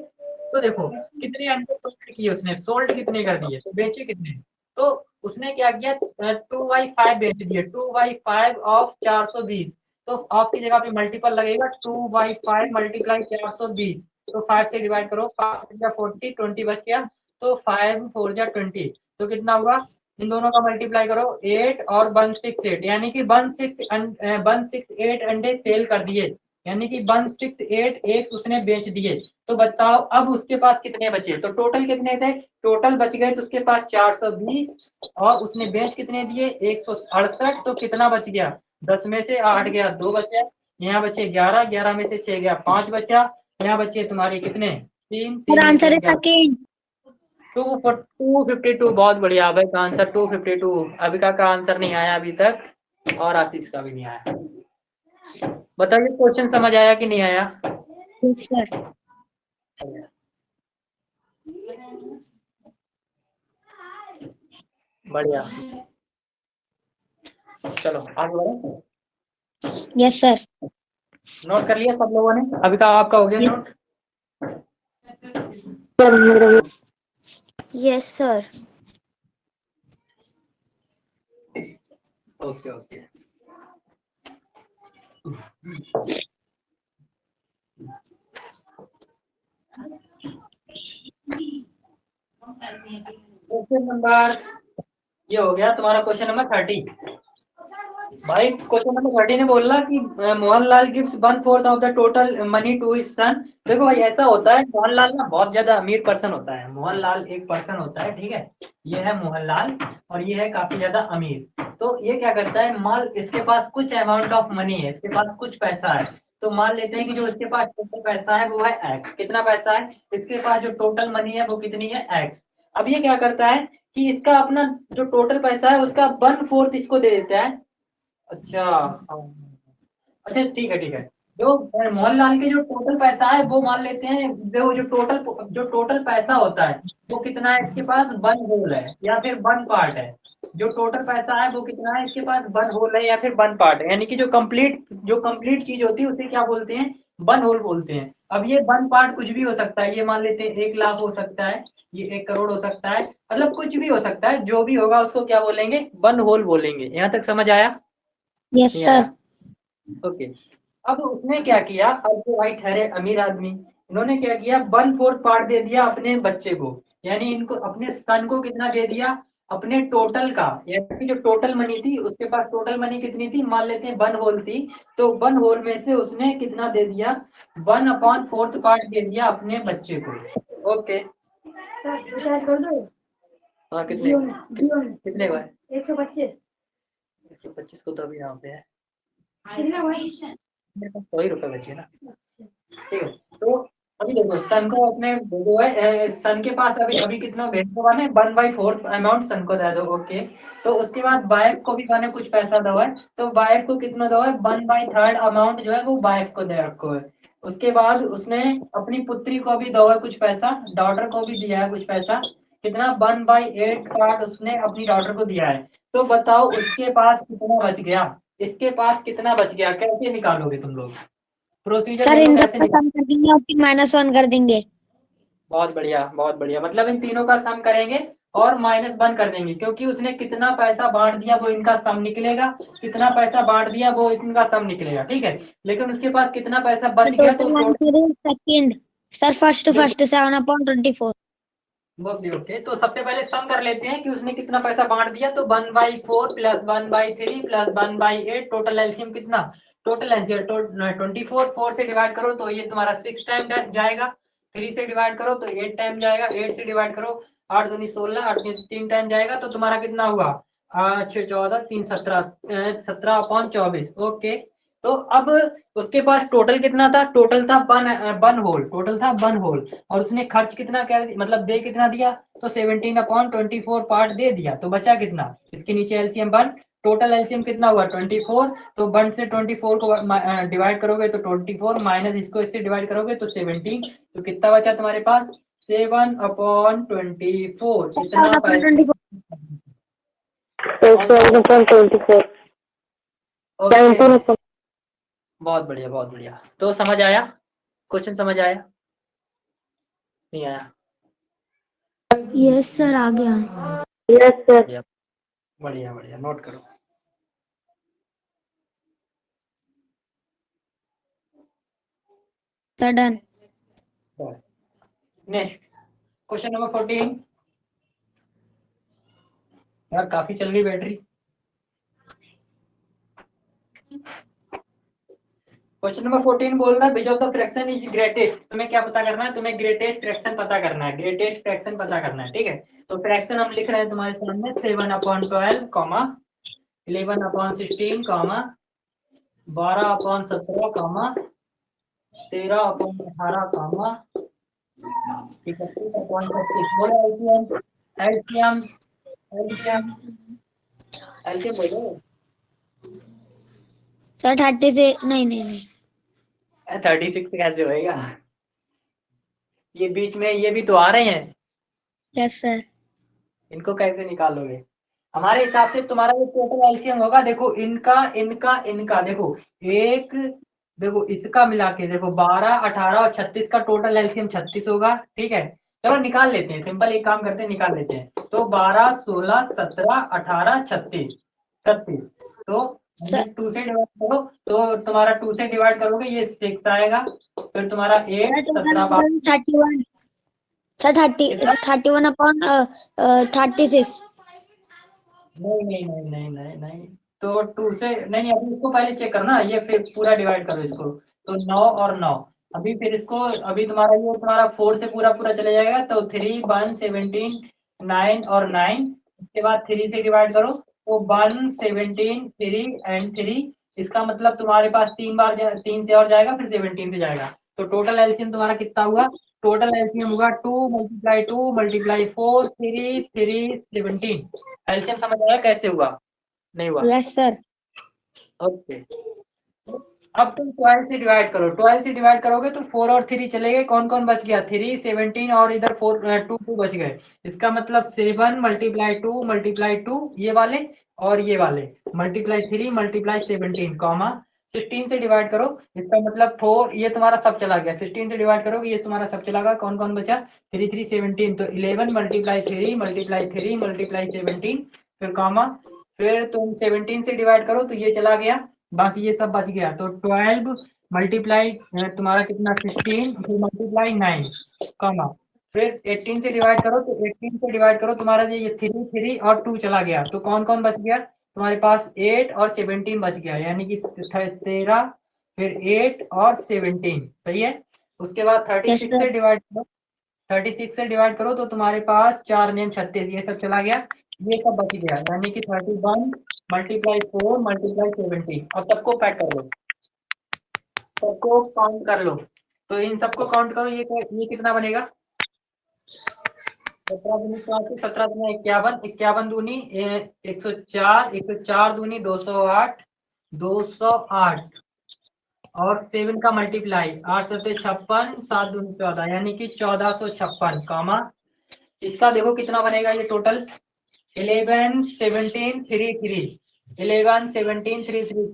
तो देखो कितने अंडे सोल्ड किए उसने, सोल्ड कितने कर दिए, तो बेचे कितने? तो उसने क्या किया, 2/5 बेच दिए, 2/5 ऑफ 420, तो ऑफ की जगह पे मल्टीपल लगेगा, 2/5 मल्टीप्लाई 420, तो 5 से डिवाइड करो, 5 या 40, 20 बच गया, तो 5 4 जा 20, तो कितना हुआ? इन दोनों का मल्टीप्लाई करो, 8 और 168, यानी कि 168 अंडे सेल कर दिए, यानी कि 168 एग्स उसने बेच दिए। तो बताओ अब उसके पास कितने बचे? तो टोटल कितने थे? टोटल बच गए तो उसके पास 420, और उसने बेच कितने दिए? 168, तो कितना बच गया? 10 में से 8 गया, 2 बचे, यहाँ बचे 11, 11 में से 6 गया, 5 बचा, यहाँ बचे तुम्हारे कितने? 3, सर 3 में आंसर 3 इज क्या? सेकंड। 252। बहुत बढ़िया, अभय का आंसर 252। अभिका का आंसर नहीं आया अभी तक, और आशीष का भी नहीं आया। बताइए क्वेश्चन समझ आया कि नहीं आया? Yes sir. बढ़िया, चलो आगे बढ़ो। Yes sir. नोट कर लिया सब लोगों ने? अभिका आपका हो गया note? Yes sir. Okay okay. Question number, ये हो गया तुम्हारा क्वेश्चन नंबर 30। भाई क्वेश्चन नंबर 30 ने बोला कि Mohanlal gives 1/4 of the total money to his son. देखो भाई ऐसा होता है, मोहनलाल ना बहुत ज्यादा अमीर पर्सन होता है। मोहनलाल एक पर्सन होता है, ठीक है। ये है मोहनलाल और ये है काफी ज्यादा अमीर। तो ये क्या करता है, मान इसके पास कुछ अमाउंट ऑफ मनी है, इसके पास कुछ पैसा है। तो मान लेते हैं कि जो इसके पास टोटल पैसा है वो है एक्स। कितना पैसा है इसके पास, जो टोटल मनी है वो कितनी है, एक्स। अब ये क्या करता है कि इसका अपना जो टोटल पैसा है उसका 1/4 इसको दे देता है। अच्छा हाँ। अच्छा ठीक है ठीक है। जो मोहनलाल के जो टोटल पैसा है वो मान लेते हैं, जो टोटल पैसा होता है वो कितना है इसके पास, 1 होल है या फिर 1 पार्ट है। जो टोटल पैसा है वो कितना है इसके पास, 1 होल है या फिर 1 पार्ट है। यानी कि जो कंप्लीट चीज होती है उसे क्या बोलते हैं, 1 होल बोलते हैं। अब ये 1 पार्ट कुछ भी हो सकता है, ये मान लेते हैं 1 लाख हो सकता है, ये 1 करोड़ हो सकता है, मतलब कुछ भी हो सकता है। जो भी होगा उसको क्या बोलेंगे, 1 होल बोलेंगे। यहाँ तक समझ आया? यस नहीं सर। आया? ओके। अब उसने क्या किया, अब जो भाई ठहरे अमीर आदमी, इन्होंने क्या किया, 1/4 पार्ट दे दिया अपने बच्चे को। यानी इनको अपने सन को कितना दे दिया, अपने टोटल का, यानी जो टोटल मनी थी उसके पास, टोटल मनी कितनी थी, मान लेते हैं 1 होल थी। तो 1 होल में से उसने कितना दे दिया, 1/4 पार्ट दे दिया अपने बच्चे को। ओके। रिचार्ज कर दो। हाँ कितने जियो में कितने हुआ है? 125। 125 को तो अभी यहाँ पे है, कितना हुआ? मेरे पास 100 ही रुपए बचे ना। ठीक है। तो अभी देखो सन को उसने जो है सन के पास अभी अभी कितना भेजने में 1/4 अमाउंट सन को दे दो। ओके। तो उसके बाद वाइफ को भी मैंने कुछ पैसा दो है, तो वाइफ को कितना दो है, 1/3 अमाउंट जो है वो वाइफ को दे रखो है। उसके बाद उसने अपनी पुत्री को भी दो है कुछ पैसा, डॉटर को भी दिया है कुछ पैसा। कितना, 1/8 पार्ट उसने अपनी डॉटर को दिया है। तो बताओ उसके पास कितना बच गया, इसके पास कितना बच गया, कैसे निकालोगे तुम लोग? प्रोसीजर सर बोलो इन कैसे सबका निकाल। सम कर देंगे और फिर -1 कर देंगे। बहुत बढ़िया बहुत बढ़िया, मतलब इन तीनों का सम करेंगे और -1 कर देंगे, क्योंकि उसने कितना पैसा बांट दिया वो इनका सम निकलेगा, कितना पैसा बांट दिया वो इनका सम निकलेगा। ठीक है। लेकिन उसके पास कितना पैसा बच गया, तो total total answer is second. Sir first जो, फर्स्ट 7/24। Okay okay. तो सबसे पहले सम कर लेते हैं कि उसने कितना पैसा बांट दिया। तो 1/4 प्लस 1/3 प्लस 1/8, टोटल एलसीएम कितना, टोटल एलसीएम 24, 4 से डिवाइड करो तो ये तुम्हारा 6 टाइम जाएगा, 3 से डिवाइड करो तो 8 टाइम जाएगा, 8 से डिवाइड करो 8 दूनी 16, 8 3 टाइम जाएगा। तो तुम्हारा कितना हुआ, 6 14 3 17, 17/24। ओके। तो अब उसके पास टोटल कितना था, टोटल था 1 होल, टोटल था 1 होल। और उसने खर्च कितना कर, मतलब दे कितना दिया, तो 17/24 पार्ट दे दिया। तो बचा कितना, इसके नीचे एलसीएम 1, टोटल एलसीएम कितना हुआ 24। तो 1 से 24 को डिवाइड करोगे तो 24, माइनस इसको इससे डिवाइड करोगे तो 17। तो कितना बचा तुम्हारे पास, 7/24। इतना पैसा। 7/24। 7/24। ओके। 17। बहुत बढ़िया बहुत बढ़िया। तो समझ आया, क्वेश्चन समझ आया, नहीं आया? यस सर, आ गया। Yes sir. बढ़िया बढ़िया बढ़िया, नोट करो। डन। Next question number 14। यार काफी चल गई बैटरी। क्वेश्चन नंबर 14 बोल रहा है which of the fraction is greatest. तुम्हें क्या पता करना है, तुम्हें ग्रेटेस्ट फ्रैक्शन पता करना है, ग्रेटेस्ट फ्रैक्शन पता करना है। ठीक है। तो फ्रैक्शन हम लिख रहे हैं तुम्हारे सामने, 7/12 कॉमा 11/16 कॉमा 12/17 कॉमा 13/18 कॉमा 31/25। बोलो एलसीएम, एलसीएम, एलसीएम, एलसीएम बोलो। सर 30 से नहीं नहीं नहीं। 36 कैसे होएगा, ये बीच में ये भी तो आ रहे हैं, यस सर। इनको कैसे निकालोगे? हमारे हिसाब से तुम्हारा जो टोटल एलसीएम होगा, देखो इनका इनका इनका देखो, एक देखो इसका मिला के देखो 12 18 और 36 का टोटल एलसीएम 36 होगा। ठीक है। चलो निकाल लेते हैं, सिंपल एक काम करते हैं, निकाल लेते हैं। तो 12 16 17 18 36 36। तो सर 2 से डिवाइड करो, तो तुम्हारा 2 से डिवाइड करोगे ये 6 आएगा। फिर तुम्हारा 8 17 31। सर 31/36। नहीं नहीं नहीं नहीं नहीं नहीं, तो 2 से नहीं, अभी इसको पहले चेक करना, ये फिर पूरा डिवाइड करो इसको, तो 9 और 9, अभी फिर इसको, अभी तुम्हारा ये तुम्हारा 4 से पूरा पूरा चले जाएगा, तो 3 1 17 9 और 9, उसके बाद 3 से डिवाइड करो, तो 1 17 3 एंड 3, इसका मतलब तुम्हारे पास 3 बार 3 से और जाएगा, फिर 17 से जाएगा, तो टोटल एलसीएम तुम्हारा कितना हुआ, टोटल एलसीएम होगा 2 × 4 3 3 17। एलसीएम समझ आया कैसे हुआ, नहीं हुआ? Yes sir. ओके, अब तुम 12 से डिवाइड करो, 12 से डिवाइड करोगे तो 4 और 3 चले गए, कौन कौन बच गया, 3 17 और इधर 4 2 2 बच गए, इसका मतलब 7 × 2 × 2 ये वाले और ये वाले मल्टीप्लाई 3 × 17 कॉमा 16 से डिवाइड करो, इसका मतलब 4, ये तुम्हारा सब चला गया, 16 से डिवाइड करोगे ये तुम्हारा सब चला गया, कौन कौन बचा, 3 3 17, तो 11 × 3 × 3 × 17, फिर कॉमा, फिर तुम 17 से डिवाइड करो तो ये चला गया, बाकी ये सब बच गया, तो 12 मल्टीप्लाई तुम्हारा कितना 16, फिर मल्टीप्लाई 9 कॉमा, फिर 18 से डिवाइड करो, तो 18 से डिवाइड करो तुम्हारा ये 3 3 और 2 चला गया, तो कौन कौन बच गया तुम्हारे पास, 8 और 17 बच गया, यानी कि 13, फिर 8 और 17, सही है। उसके बाद 36 से डिवाइड करो, 36 से डिवाइड करो तो तुम्हारे पास 4 9 36, ये सब चला गया, ये सब बच गया, यानी कि 31 × 4 × 17। अब सबको पैक कर लो, सबको काउंट कर लो, तो इन सबको काउंट करो, ये कितना बनेगा, 17 दूनी 34, 17 दूनी 51, 51 दूनी 104, 104 दूनी 208, 208 और 7 का मल्टीप्लाई 8 7 56, 7 दूनी 14, यानी कि 1456 कामा, इसका देखो कितना बनेगा ये टोटल, 11 17 3 3, 11 17 3 3,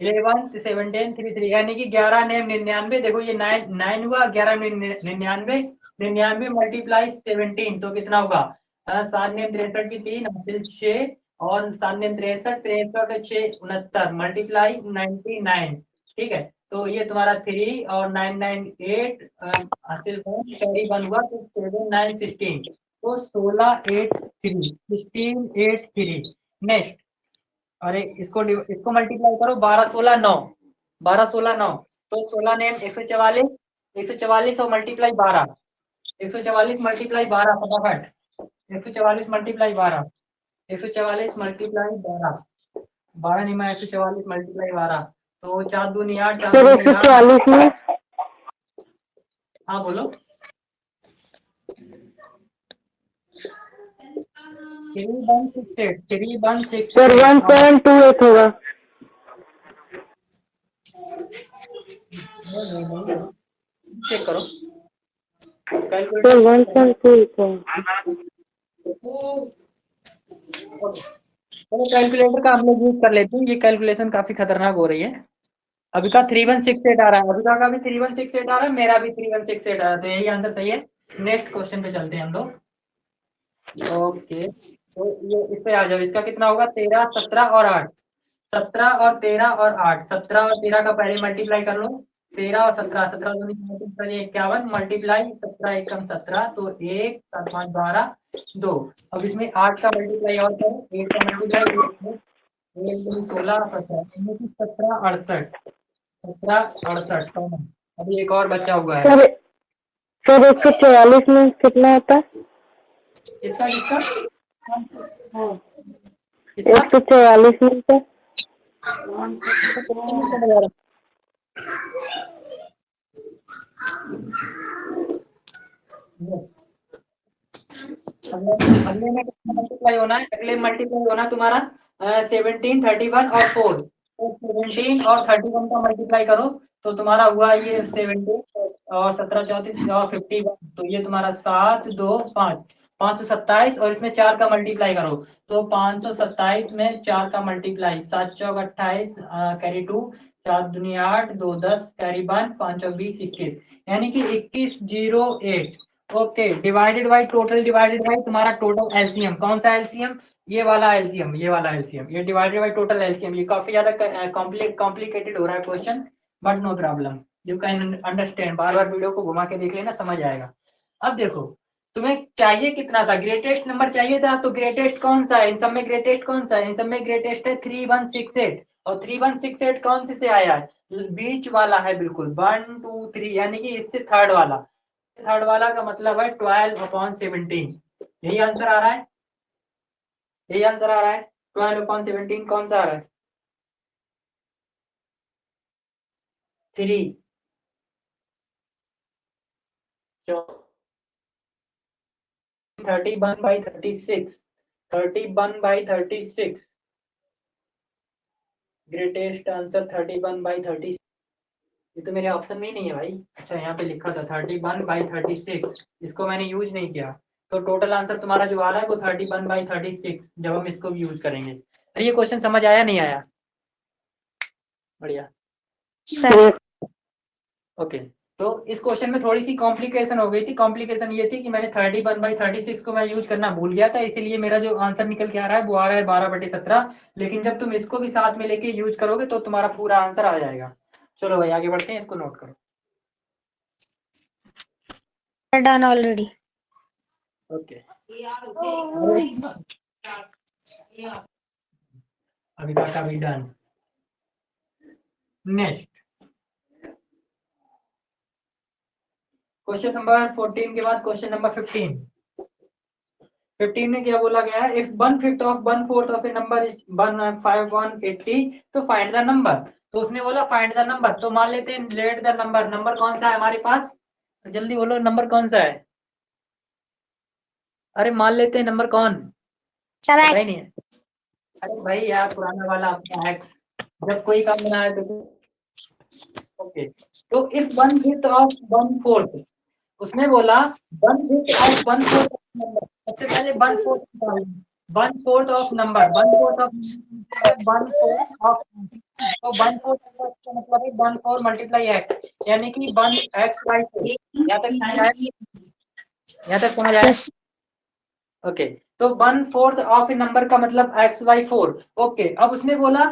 11 17 3 3, यानी कि 11 9 99, देखो ये 9 9 हुआ, 11 99, 99 मल्टीप्लाई 17, तो कितना होगा, 7 9 63 की 3 हासिल 6 और 7 9 63 63 6 69 मल्टीप्लाई 99, ठीक है, तो ये तुम्हारा 3 और 9 9 8 हासिल 1 कैरी 1 हुआ, तो 7 9 16, तो 16 8 3 16 8 3, नेक्स्ट, अरे इसको मल्टीप्लाई करो, 12 16 9, 12 16 9, तो 16 नेम 144, 144 और मल्टीप्लाई 12, 144 मल्टीप्लाई 12 फटाफट, 144 मल्टीप्लाई 12, 144 मल्टीप्लाई 12, 12 नहीं, 144 मल्टीप्लाई 12, तो 4 दूनी 8, 4 सर दूनी 8, 144 में हाँ बोलो, 3168, 3168, सर 1728 होगा। चेक करो, सर 1728 है। चलो कैलकुलेटर का हम लोग यूज कर लेते हैं, ये कैलकुलेशन काफी खतरनाक हो रही है। अभी का 3168 आ रहा है, अभी का भी 3168 आ रहा है, मेरा भी 3168 आ रहा है, तो यही आंसर सही है। नेक्स्ट क्वेश्चन पे चलते हैं हम लोग। ओके, तो ये इस पे आ जाओ, इसका कितना होगा, 13 17 और 8, 17 और 13 और 8, 17 और 13 का पहले मल्टीप्लाई कर लो, 13 और 17, 17 दूनी 51 मल्टीप्लाई 17 एकम 17, तो 1 7 5 12 2, अब इसमें 8 का मल्टीप्लाई और करो, 8 का मल्टीप्लाई 16 17 68, 17 68, अभी एक और बचा हुआ है, सर 144 में कितना होता है? इसका किसका, 144 में सर अगले में मल्टीप्लाई होना है, अगले मल्टीप्लाई होना तुम्हारा 17 31 और 4, तो 17 और 31 का मल्टीप्लाई करो, तो तुम्हारा हुआ ये 17 और 17 34 और 51, तो ये तुम्हारा 7 2 5 527, और इसमें 4 का मल्टीप्लाई करो, तो 527 में 4 का मल्टीप्लाई, 7 चौक 28 कैरी 2, 4 दूनी 8 2 10 कैरी 1 5 चौक 20 21, यानी कि 2108। Okay, divided by total, divided by तुम्हारा टोटल एलसीएम, कौन सा एलसीएम, ये वाला एलसीएम, ये वाला एलसीएम, ये डिवाइडेड बाय टोटल एलसीएम, ये काफी ज्यादा कॉम्प्लिकेटेड हो रहा है question, but no problem, you can understand, बार बार वीडियो को घुमा के देख लेना, समझ आएगा। अब देखो तुम्हें चाहिए कितना था, ग्रेटेस्ट नंबर चाहिए था, तो ग्रेटेस्ट कौन सा है इन सब में, ग्रेटेस्ट कौन सा है इन सब में, ग्रेटेस्ट है 3168। और 3168 कौन से आया है, बीच वाला है बिल्कुल, 1 2 3, यानी कि इससे थर्ड वाला, थर्ड वाला का मतलब है 12/17। यही आंसर आ रहा है, यही आंसर आ रहा है, 12/17 कौन सा आ रहा है, 3। 31/36, 31/36, ग्रेटेस्ट आंसर 31/36। ये तो मेरे ऑप्शन में ही नहीं है भाई। अच्छा यहाँ पे लिखा था 31/36, इसको मैंने यूज नहीं किया, तो टोटल आंसर तुम्हारा जो आ रहा है वो 31/36 जब हम इसको भी यूज करेंगे। अरे ये क्वेश्चन समझ आया नहीं आया? बढ़िया। सर ओके, तो इस क्वेश्चन में थोड़ी सी कॉम्प्लिकेशन हो गई थी। कॉम्प्लिकेशन ये थी कि मैंने 31/36 को मैं यूज करना भूल गया था, इसीलिए मेरा जो आंसर निकल के आ रहा है वो आ रहा है 12/17। लेकिन जब तुम इसको भी साथ में लेके यूज करोगे तो तुम्हारा पूरा आंसर आ जाएगा। चलो भाई आगे बढ़ते हैं, इसको नोट करो। Done already. ओके, अभी का भी डन। नेक्स्ट क्वेश्चन नंबर 14 के बाद क्वेश्चन नंबर 15। 15 में क्या बोला गया है, if 1/5 of 1/4 of A number is 1/5/180 तो फाइंड द नंबर। तो उसने बोला फाइंड द नंबर, तो मान लेते हैं लेट द नंबर, नंबर कौन सा है हमारे पास, जल्दी बोलो नंबर कौन सा है, अरे मान लेते हैं नंबर कौन, सर पता ही एक्स। नहीं है। अरे भाई यार पुराना वाला अपना एक्स, जब कोई काम बनाया तो ओके। तो इफ 1/5 ऑफ 1/4, उसने बोला 1/5 ऑफ 1/4 नंबर, सबसे पहले 1/4 निकालना, 1/4 ऑफ नंबर, 1/4 ऑफ 1/4 ऑफ, तो 1/4 का मतलब है 1/4 मल्टीप्लाई एक्स, यानी कि 1x/4। यहाँ तक समझ आया, यहाँ तक समझ आया? यस ओके, तो 1/4 ऑफ ए नंबर का मतलब x/4। ओके, अब उसने बोला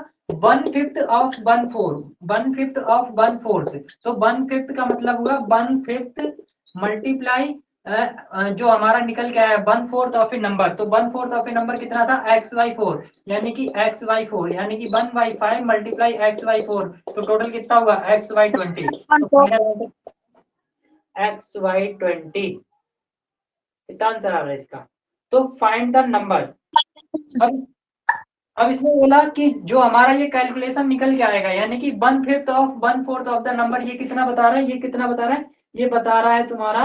1/5 ऑफ 1/4, 1/5 ऑफ 1/4, तो 1/5 का मतलब हुआ 1/5 मल्टीप्लाई जो हमारा निकल के आया 1/4 ऑफ ए नंबर, तो 1/4 ऑफ ए नंबर कितना था x/4, यानी कि x/4 यानी कि 1/5 मल्टीप्लाई x/4, तो टोटल कितना हुआ x/20। तो फाइनल आंसर x/20, कितना आंसर आ रहा है इसका, तो फाइंड द नंबर। अब अब इसने बोला कि जो हमारा ये कैलकुलेशन निकल के आएगा, यानी कि 1/5 ऑफ 1/4 ऑफ द नंबर, ये कितना बता रहा है, ये कितना बता रहा है, ये बता रहा है तुम्हारा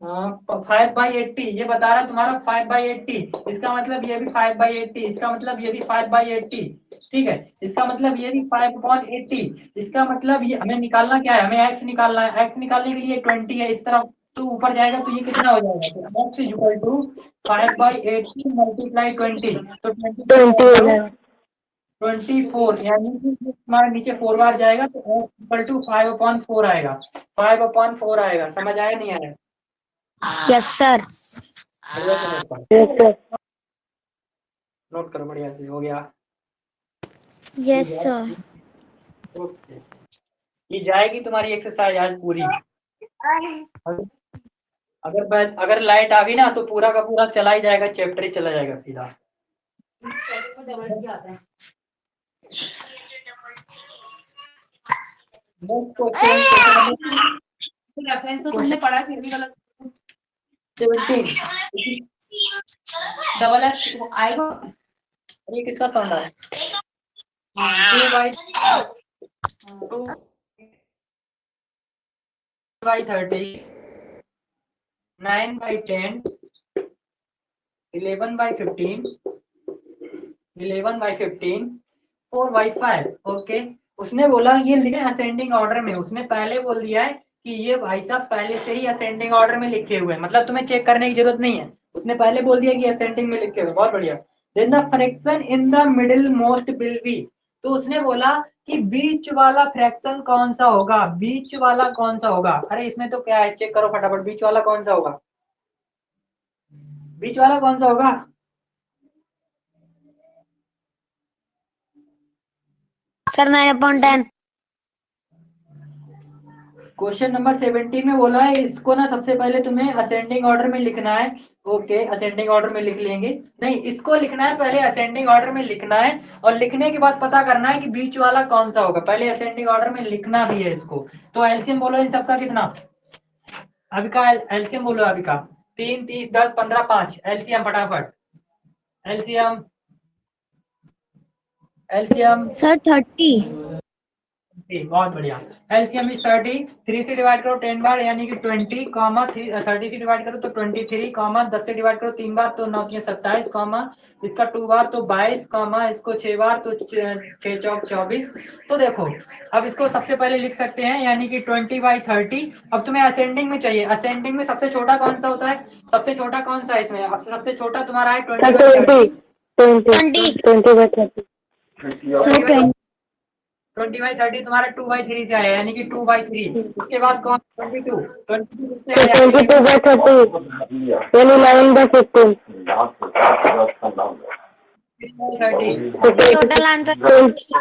5/80, ये बता रहा है तुम्हारा 5/80, इसका मतलब ये भी 5/80, इसका मतलब ये भी 5/80, ठीक है, इसका मतलब ये भी 5/80, इसका मतलब ये हमें निकालना क्या है, हमें एक्स निकालना है, एक्स निकालने के लिए 20 है, इस तरफ तो ऊपर जाएगा तो ये कितना हो जाएगा, तो x is equal to 5/80 multiply 20, तो 20 24, यानी कि तुम्हारा नीचे 4 बार जाएगा तो x इक्वल टू 5/4 आएगा, 5/4 आएगा। समझ आया नहीं आया? Yes sir. बढ़िया से नोट करो, Yes, sir. नोट करो, बढ़िया से हो गया। Yes sir. ओके, ये जाएगी तुम्हारी एक्सरसाइज आज पूरी। अगर लाइट आ गई ना तो पूरा का पूरा चला ही जाएगा, चैप्टर ही चला जाएगा सीधा। तुमने पढ़ा फिर भी गलत। 17, डबल एक्स आएगा। ये किसका साउंड आ रहा है, 2/30, 9/10, 11/15, 11/15, 4/5। ओके, उसने बोला ये लिखे असेंडिंग ऑर्डर में, उसने पहले बोल दिया है कि ये भाई साहब पहले से ही असेंडिंग ऑर्डर में लिखे हुए हैं, मतलब तुम्हें चेक करने की जरूरत नहीं है, उसने पहले बोल दिया कि असेंडिंग में लिखे हुए, बहुत बढ़िया। Then the fraction in the middle most will be, तो उसने बोला कि बीच वाला फ्रैक्शन कौन सा होगा, बीच वाला कौन सा होगा, अरे इसमें तो क्या है, चेक करो फटाफट, बीच वाला कौन सा होगा, बीच वाला कौन सा होगा, सर 9/10। क्वेश्चन नंबर 17 में बोला है इसको ना सबसे पहले तुम्हें असेंडिंग ऑर्डर में लिखना है। ओके, असेंडिंग ऑर्डर में लिख लेंगे। नहीं, इसको लिखना है पहले, असेंडिंग ऑर्डर में लिखना है और लिखने के बाद पता करना है कि बीच वाला कौन सा होगा। पहले असेंडिंग ऑर्डर में लिखना भी है इसको। तो एलसीएम बोलो इन सबका कितना, अभी का एलसीएम बोलो, अभी का 3, 30, 10, 15, 5। एलसीएम फटाफट, एलसीएम एलसीएम सर 30। बहुत बढ़िया। LCM is 30। 3 से डिवाइड करो 10 बार यानी कि 20 कॉमा 30 से डिवाइड करो तो 23 कॉमा 10 से डिवाइड करो 3 बार तो 9 3 27 कॉमा इसका 2 बार तो 22 कॉमा इसको 6 बार तो 6 चौक 24। तो देखो अब इसको सबसे पहले लिख सकते हैं यानी कि 20/30। अब तुम्हें असेंडिंग में चाहिए। असेंडिंग में सबसे छोटा कौन सा होता है, सबसे छोटा कौन सा है इसमें, अब सबसे छोटा तुम्हारा है 20/30। 20/30 सर 20/30 तुम्हारा 2/3 से आया यानी कि 2/3। उसके बाद कौन 22 से आया 22/30 यानी 9/15 30 टोटल आंसर 30।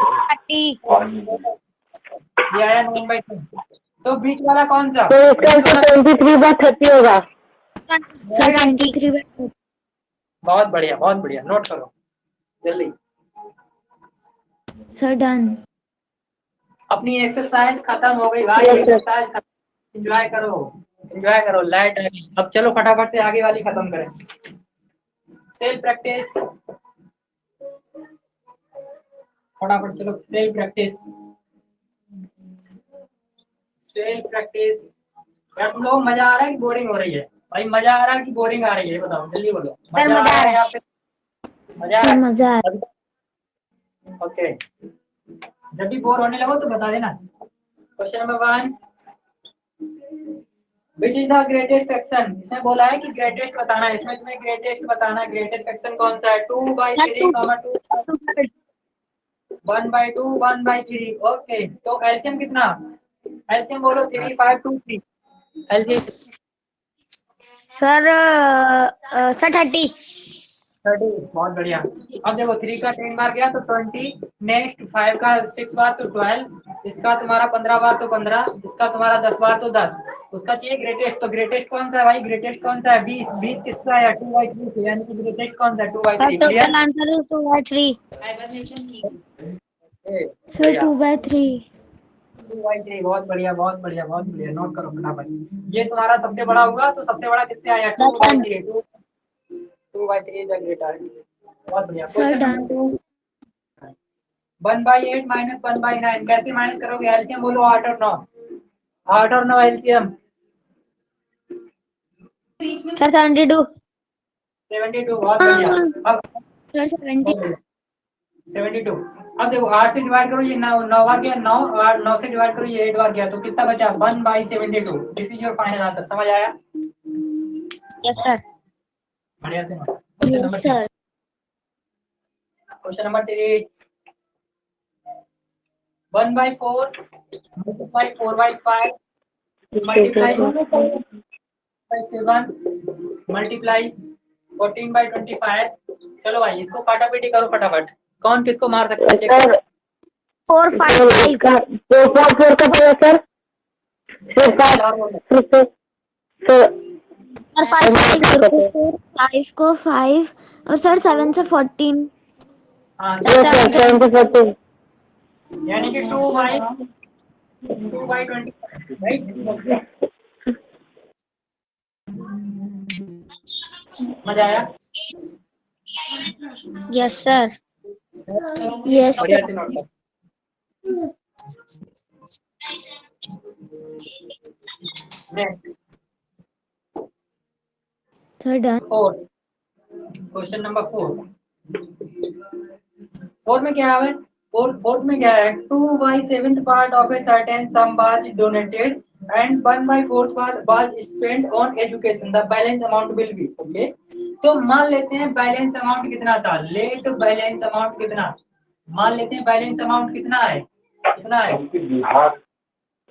ये आया 9/10। तो बीच वाला कौन सा, तो इसका आंसर 23/30 होगा। सर 23/30। बहुत बढ़िया बहुत बढ़िया, नोट करो जल्दी। Sir done. अपनी एक्सरसाइज खत्म हो गई भाई, Yes, sir. एक्सरसाइज खत्म। एंजॉय करो, एंजॉय करो, लाइट आ गई। अब चलो फटाफट से आगे वाली खत्म करें। सेल्फ प्रैक्टिस, फटाफट चलो सेल्फ प्रैक्टिस, सेल्फ प्रैक्टिस। यार तुम लोग मजा आ रहा है कि बोरिंग हो रही है, भाई मजा आ रहा है कि बोरिंग आ रही है, बताओ जल्दी बोलो। सर मजा आ रहा है। या फिर मजा आ सर रहा मजा आ है? ओके, जब भी बोर होने लगो तो बता देना। Question number 1, which is the greatest fraction. इसमें बोला है कि ग्रेटेस्ट बताना है, इसमें तुम्हें ग्रेटेस्ट बताना है। ग्रेटेस्ट फ्रैक्शन कौन सा है, 2/3 2 1/2 1/3। ओके, तो एलसीएम कितना, एलसीएम बोलो 3 5 2 3। LCM sir 30। 30, बहुत बढ़िया। अब देखो 3 का 10 बार गया तो 20, नेक्स्ट 5 का 6 बार तो 12, इसका तुम्हारा 15 बार तो 15, इसका तुम्हारा 10 बार तो 10। उसका चाहिए ग्रेटेस्ट, तो ग्रेटेस्ट कौन सा है भाई, ग्रेटेस्ट कौन सा है, 20 20 किसका है 2/3 से, यानी कि ग्रेटेस्ट कौन सा है sir 2/3। Total clear, answer is 2/3। Sir बढ़िया 2/3। 2/3, बहुत बढ़िया बहुत बढ़िया बहुत बढ़िया, नोट करो फटाफट। ये तुम्हारा सबसे बड़ा हुआ तो सबसे बड़ा किससे आया 2/3। 2/3 इज द ग्रेटर। बहुत बढ़िया। Sir question done. Number 2, 1/8 minus 1/9 कैसे माइनस करोगे, एलसीएम बोलो 8 और 9, 8 और 9 एलसीएम सर 72। 72, बहुत बढ़िया। अब सर 70। 72। अब देखो 8 से डिवाइड करो, ये 9 बार गया 9, और 9 से डिवाइड करो ये 8 बार गया, तो कितना बचा 1/72। This is your final answer. समझ आया, यस सर। बढ़िया से। Question yes number 3, sir. Question number 3, 1/4 multiply 4/5 multiply 7 multiply 14/25। चलो भाई इसको काटापीटी करो फटाफट, कौन किसको मार सकता है चेक सर करो। 4 5 5। 4 का क्या सर, और बोलो। सर 5 को 5 और सर 7 से 14। हाँ, सर 7 से 14 यानी कि 2/20 राइट। मजा आया, यस सर। यस बढ़िया सर। से नोट कर। Next sir done. 4, question number 4, 4 में क्या है, फोर्थ में क्या है, 2/7 part of a certain sum was donated and 1/4 part was spent on education, the balance amount will be। Okay, तो मान लेते हैं बैलेंस अमाउंट कितना था, लेट बैलेंस अमाउंट कितना, मान लेते हैं बैलेंस अमाउंट कितना है, कितना है,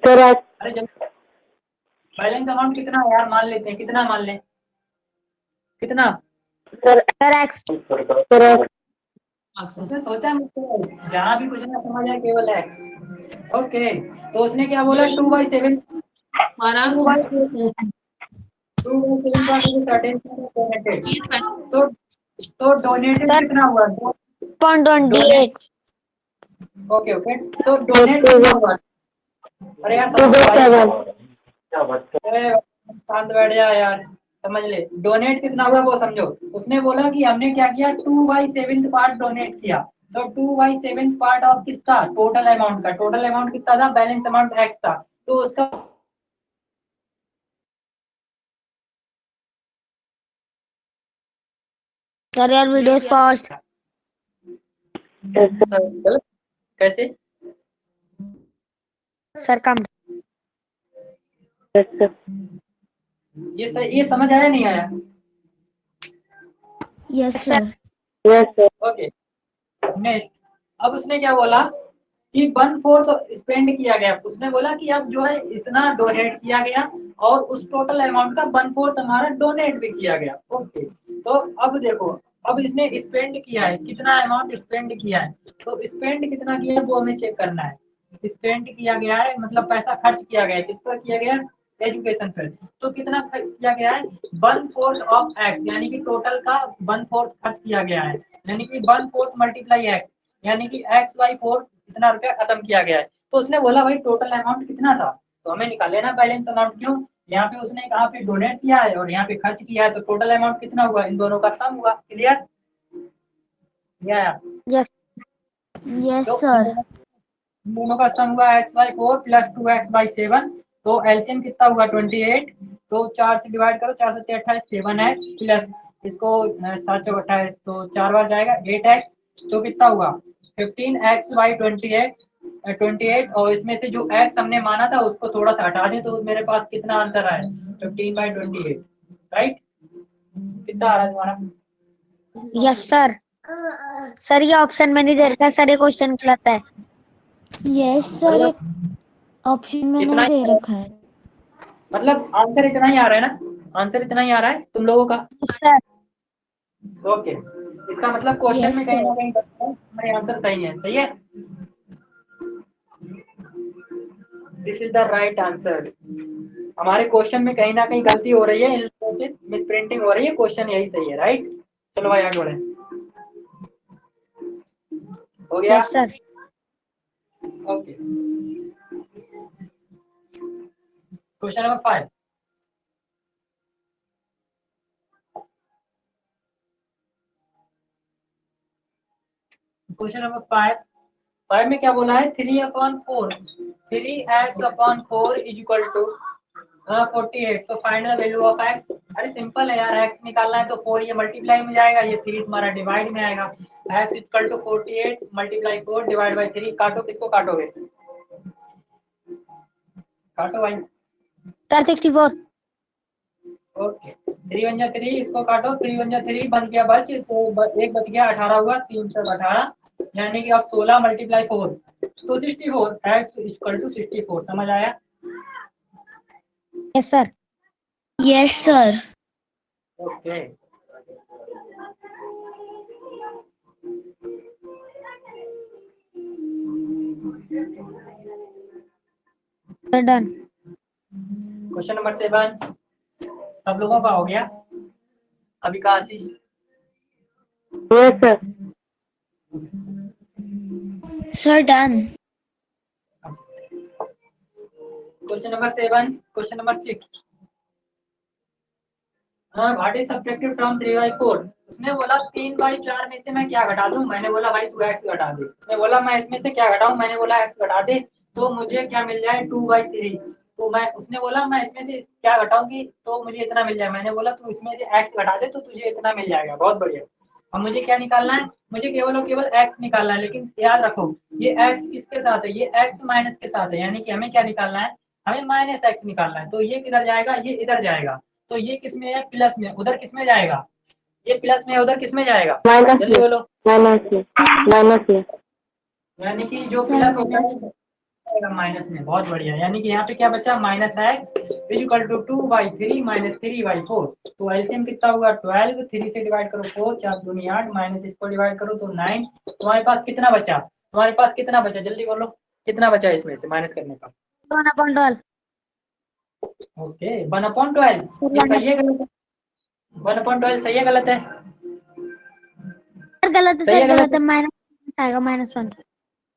सर अरे जब बैलेंस अमाउंट कितना है यार, मान लेते हैं, कितना मान लें, कितना, सर एक्स। सर उसने सोचा जहाँ भी कुछ ना समझ आए केवल एक्स। ओके, तो उसने क्या बोला 2/7 हमारा 2 by 7 13 तो डोनेटेड सर कितना हुआ? 0.28 ओके ओके, तो डोनेट कितना हुआ? अरे यार समझ भाई, 2/7 अरे शांत बैठ जा यार, समझ ले। डोनेट कितना हुआ वो समझो। उसने बोला कि हमने क्या किया, 2/7 पार्ट डोनेट किया। तो 2/7 पार्ट ऑफ किसका? टोटल अमाउंट का। टोटल अमाउंट कितना था? बैलेंस अमाउंट एक्स था। तो उसका सर यार वीडियो पॉज। गलत कैसे? सर कम। ये समझ आया नहीं आया? Yes sir. Yes sir. Okay next. अब उसने क्या बोला कि 1/4 स्पेंड किया गया। उसने बोला कि अब जो है इतना डोनेट किया गया और उस टोटल अमाउंट का 1/4 हमारा डोनेट भी किया गया। ओके, तो अब देखो, अब इसने स्पेंड किया है, कितना अमाउंट स्पेंड किया है। तो स्पेंड कितना किया है वो हमें चेक करना है। स्पेंड किया गया है मतलब पैसा खर्च किया गया है। किस पर किया गया? एजुकेशन पर। तो कितना किया गया है? 1/4 ऑफ एक्स, यानी कि टोटल का 1/4 खर्च किया गया है। यानी कि 1/4 मल्टीप्लाई एक्स, यानी कि x/4 इतना रुपया खत्म किया गया है। तो उसने बोला भाई टोटल अमाउंट कितना था, तो हमें निकाल लेना बैलेंस अमाउंट। क्यों? यहाँ पे उसने कहा पे डोनेट किया है और यहाँ पे खर्च किया है, तो टोटल अमाउंट कितना हुआ? इन दोनों का सम हुआ। क्लियर? यस यस तो सर। इन दोनों का सम हुआ x/4 प्लस 2x/7। तो एलसीएम कितना हुआ? 28। तो 4 से डिवाइड करो, 4 से 28, 7x प्लस इसको 7 चौक 28, तो 4 बार जाएगा 8x। तो कितना हुआ? 15x/28 28। और इसमें से जो x हमने माना था उसको थोड़ा सा हटा दें तो मेरे पास कितना आंसर आया? 15/28। राइट? कितना आ रहा है तुम्हारा? Yes sir. सर ये ऑप्शन में नहीं दे रखा सर, ये क्वेश्चन गलत है। यस सर, मतलब ऑप्शन में इतना नहीं दे ही, रखा है। मतलब आंसर इतना ही आ रहा है ना? आंसर इतना ही आ रहा है तुम लोगों का? सर ओके, इसका मतलब क्वेश्चन में यस कहीं ना सर। कहीं हमारे आंसर सही है। सही है, this is the right answer. हमारे क्वेश्चन में कहीं ना कहीं गलती हो रही है, इन लोगों से मिस प्रिंटिंग हो रही है। क्वेश्चन यही सही है। राइट? चलो भाई आगे बढ़े। हो गया? Yes sir. Okay, question number 5। Question number 5 में क्या बोला है? 3/4 3x/4 इज इक्वल टू 48। तो find the value of x। अरे सिंपल है यार, x निकालना है तो 4 ये मल्टीप्लाई में जाएगा, ये 3 तुम्हारा डिवाइड में आएगा। x equal to 48 multiply 4 divide by 3। काटो, किसको काटोगे? काटो भाई। सर 64। ओके, 3 1 3, इसको काटो। 3 1 3 बन गया बच, तो एक बच गया, 18 हुआ। 3 से 18, यानी कि अब 16 मल्टीप्लाई 4 तो 64। x equal to 64। समझ आया? Yes sir. Yes sir. Okay, done. Question number 7 सब लोगों का हो गया। अभी का Ashish? Yes sir. Sir done. Question number 7। Question number 6, what is subtractive from 3/4। उसने बोला 3/4 में से मैं क्या घटा दूं। मैंने बोला भाई तू x घटा दे। उसने बोला मैं इसमें से क्या घटाऊं। मैंने बोला x घटा दे, तो मुझे क्या मिल जाए? 2/3। तो मैं, उसने बोला मैं इसमें से क्या घटाऊंगी तो मुझे इतना मिल जाए। मैंने बोला तू इसमें से x घटा दे तो तुझे इतना मिल जाएगा। बहुत बढ़िया। अब मुझे क्या निकालना है? मुझे केवल और केवल x निकालना है। लेकिन याद रखो ये x किसके साथ है? ये x माइनस के साथ है, यानी कि हमें क्या निकालना है? हमें माइनस x निकालना है। तो ये किधर जाएगा? ये इधर जाएगा। तो ये किस में है? प्लस में। उधर किस में जाएगा? ये प्लस में, उधर किस में जाएगा? माइनस जल्दी में। बोलो। माइनस में। माइनस में। यानी कि जो सर प्लस होता माइनस। है माइनस में। बहुत बढ़िया। यानी कि यहाँ पे क्या बचा? Minus x equal to 2/3 minus 3/4। तो एलसीएम कितना हुआ? 12। 3 से डिवाइड करो 4, 4 दूनी 8, माइनस इसको डिवाइड करो तो 9। तुम्हारे पास कितना बचा? तुम्हारे पास कितना बचा? जल्दी बोलो, कितना बचा इसमें से माइनस करने का? 1/12। ओके 1/12 ये सही है गलत है? 1/12 सही है गलत है? सर गलत है, सही है सर गलत गलत है, माइनस आएगा, -1।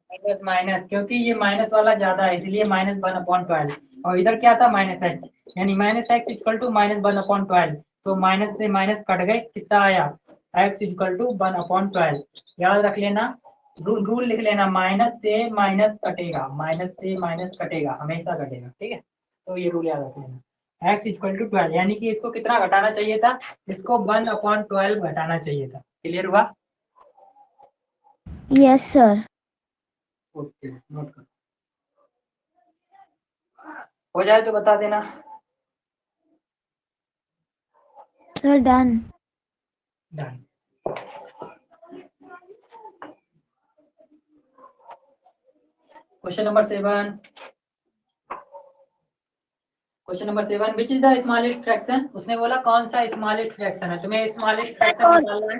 माइनस माइनस, क्योंकि ये माइनस वाला ज्यादा है इसलिए -1/12 और इधर क्या था -x, यानी -x इक्वल टू -1/12। तो माइनस से माइनस कट गए, कितना आया x इक्वल टू 1/12। याद रख लेना, रूल लिख लेना, माइनस से माइनस कटेगा, माइनस से माइनस कटेगा, हमेशा कटेगा, ठीक है। तो ये रूल याद रख लेना, x इक्वल टू 12, यानी कि इसको कितना घटाना चाहिए था, इसको 1/12 घटाना चाहिए था। क्लियर हुआ? Yes, sir. ओके, नोट कर, हो जाए तो बता देना। Sir, done. Done. Question number 7, question number 7, which is the smallest fraction. उसने बोला कौन सा स्मॉलेस्ट फ्रैक्शन है, तुम्हें स्मॉलेस्ट फ्रैक्शन निकालना है।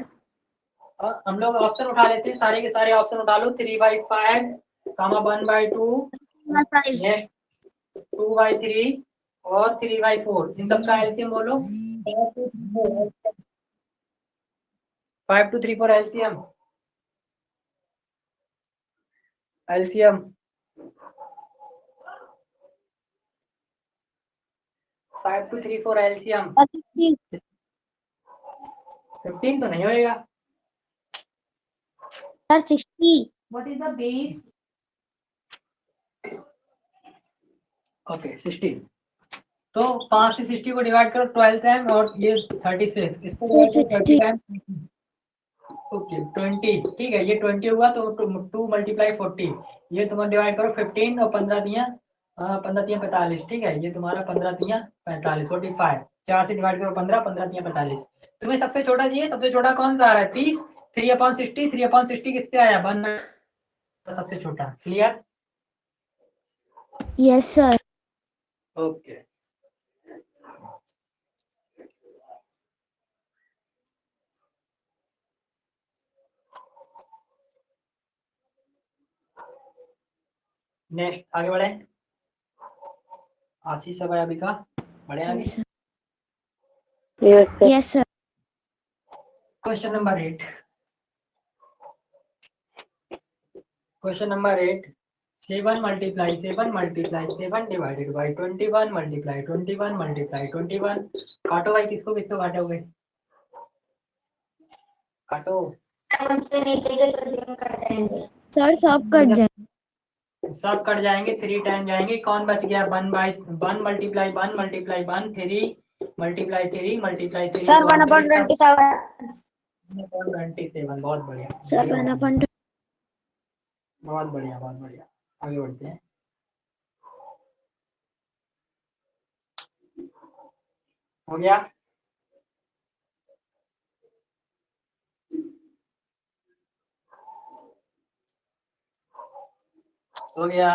और हम लोग ऑप्शन उठा लेते हैं, सारे के सारे ऑप्शन उठा लो, 3/5, 1/2, नेक्स्ट 2/3 और 3/4, इन सबका एलसीएम बोलो। 5 2 3 4 एलसीएम, एलसीएम 5 2 3 4 एलसीएम 15 तो नहीं होएगा। Sir 60। What is the base? Okay 16, तो 5 से 60 को डिवाइड करो 12 टाइम, और ये 36, इसको डिवाइड करो 30 60. टाइम। ओके 20, ठीक है, ये 20 हुआ तो 2 × 40, ये तुम्हारा डिवाइड करो 15 और 15 दिया 15 तियां 45, ठीक है, ये तुम्हारा 15 तियां 45, 45, 4 से डिवाइड करो 15, 15 तियां 45। तुम्हें सबसे छोटा चाहिए, सबसे छोटा कौन सा आ रहा है 30, 3/60, 3/60 किससे आया 1, सबसे छोटा। Clear? Yes, sir. Okay, next आगे बढ़े। आशीष है अभी का, बढ़े आगे। Yes, sir. Yes, sir. Yes, sir. Question number 8, question number 8, 7 multiply 7 multiply 7 divided by 21 multiply 21 multiply 21। काटो भाई, किसको किसको काटोगे, काटो। Sir, सब कट जाए. सब कट जाएंगे, 3 टाइम जाएंगे, कौन बच गया 1/1 multiply 1 multiply 1 3 multiply 3 multiply 3, sir 1/27। 1/27, बहुत बढ़िया, Sir, 1/2. बहुत बढ़िया, बहुत बढ़िया। आगे बढ़ते हैं, हो गया। हो गया,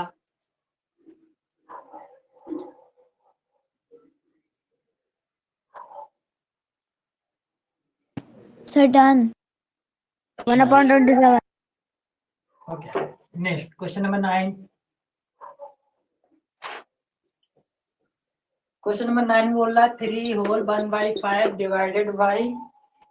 Sir, done. 1/27। Okay. Next question number 9, question number 9 में बोल रहा है 3 होल 1/5 डिवाइडेड बाई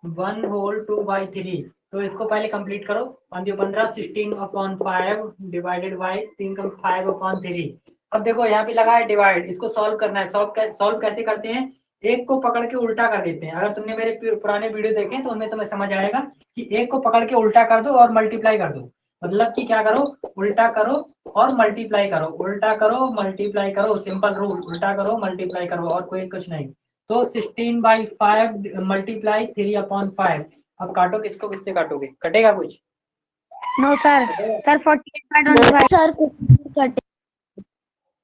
1 होल 2/3। तो इसको पहले कंप्लीट करो, 15 16/5 डिवाइडेड बाई 3/5/3। अब देखो यहाँ पे लगा है डिवाइड, इसको सॉल्व करना है। सॉल्व कैसे करते हैं, एक को पकड़ के उल्टा कर देते हैं। अगर तुमने मेरे पुराने वीडियो देखे तो उनमें तुम्हें समझ आएगा कि एक को पकड़ के उल्टा कर दो और मल्टीप्लाई कर दो। मतलब कि क्या करो, उल्टा करो और मल्टीप्लाई करो, उल्टा करो मल्टीप्लाई करो, सिंपल रूल, उल्टा करो मल्टीप्लाई करो, और कोई कुछ नहीं। तो 16/5 मल्टीप्लाई 3/5। अब काटो, किसको किससे काटोगे, कटेगा कुछ? No sir, sir 48/25। Sir, कुछ कटे.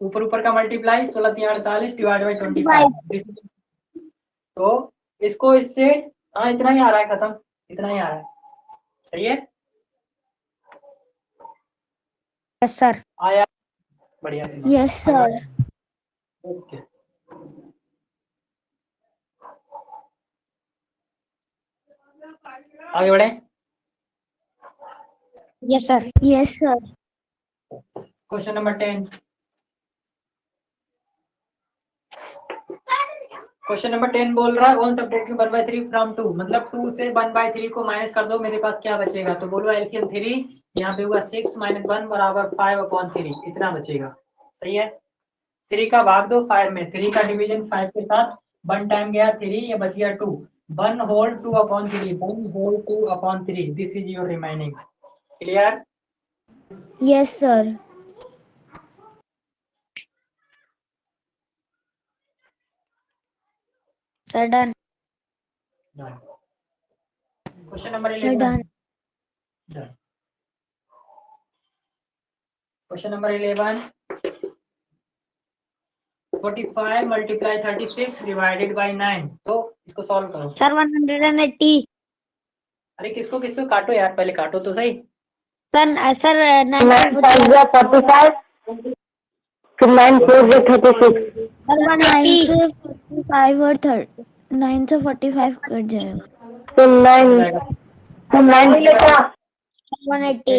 ऊपर ऊपर का मल्टीप्लाई 16 3 48 डिवाइड बाई 25। तो इसको इससे, हाँ इतना ही आ रहा है, खत्म, इतना ही आ रहा है, सही है, यस सर। आया, बढ़िया से। Yes, sir. ओके, आगे बढ़े। Yes sir. Yes, sir. Question number 10, question number 10 बोल रहा है वन सब्ट्रैक्टिंग 1/3 फ्रॉम 2, मतलब 2 से 1/3 को माइनस कर दो, मेरे पास क्या बचेगा? तो बोलो एलसीएम 3, यहाँ पे हुआ 6 - 1 बराबर 5/3, इतना बचेगा। सही है। 3 का भाग दो 5 में, 3 का डिवीजन 5 के साथ, 1 टाइम गया 3, ये बच गया 2, 1 whole 2/3, 1 whole 2/3, this is your remaining. Clear? Yes, sir. Sir, done. Question number Sir, 11। done. Question number 11, 45 multiply 36 divided by 9, तो इसको सॉल्व करो। Sir, 180. अरे किसको किसको काटो यार, पहले काटो तो सही। Sir, 9 9. 5 जा 45, फिर 9 4 जा 36, Sir, 9 180. से 45 और 9 से 45 कट जाएगा। फिर हो 9 जाएगा फिर 9 लेता 180.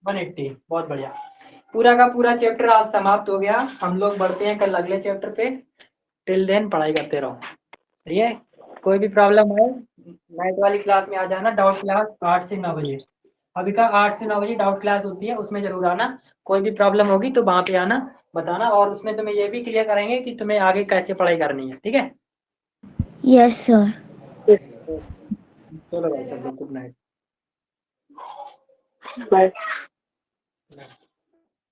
180। बहुत बढ़िया। पूरा का पूरा चैप्टर आज समाप्त हो गया। हम लोग बढ़ते हैं कल अगले चैप्टर पे। टिल देन पढ़ाई करते रहो। सही है। कोई भी प्रॉब्लम है नाइट वाली क्लास में आ जाना, डाउट क्लास 8 से 9 बजे। अभी का 8 से 9 बजे डाउट क्लास होती है, उसमें जरूर आना। कोई भी प्रॉब्लम होगी तो वहां पे आना, बताना, और उसमें तुम्हें ये भी क्लियर करेंगे कि तुम्हें आगे कैसे पढ़ाई करनी है। ठीक है। Yes, sir. चलो भाई सब लोग गुड नाइट। बस।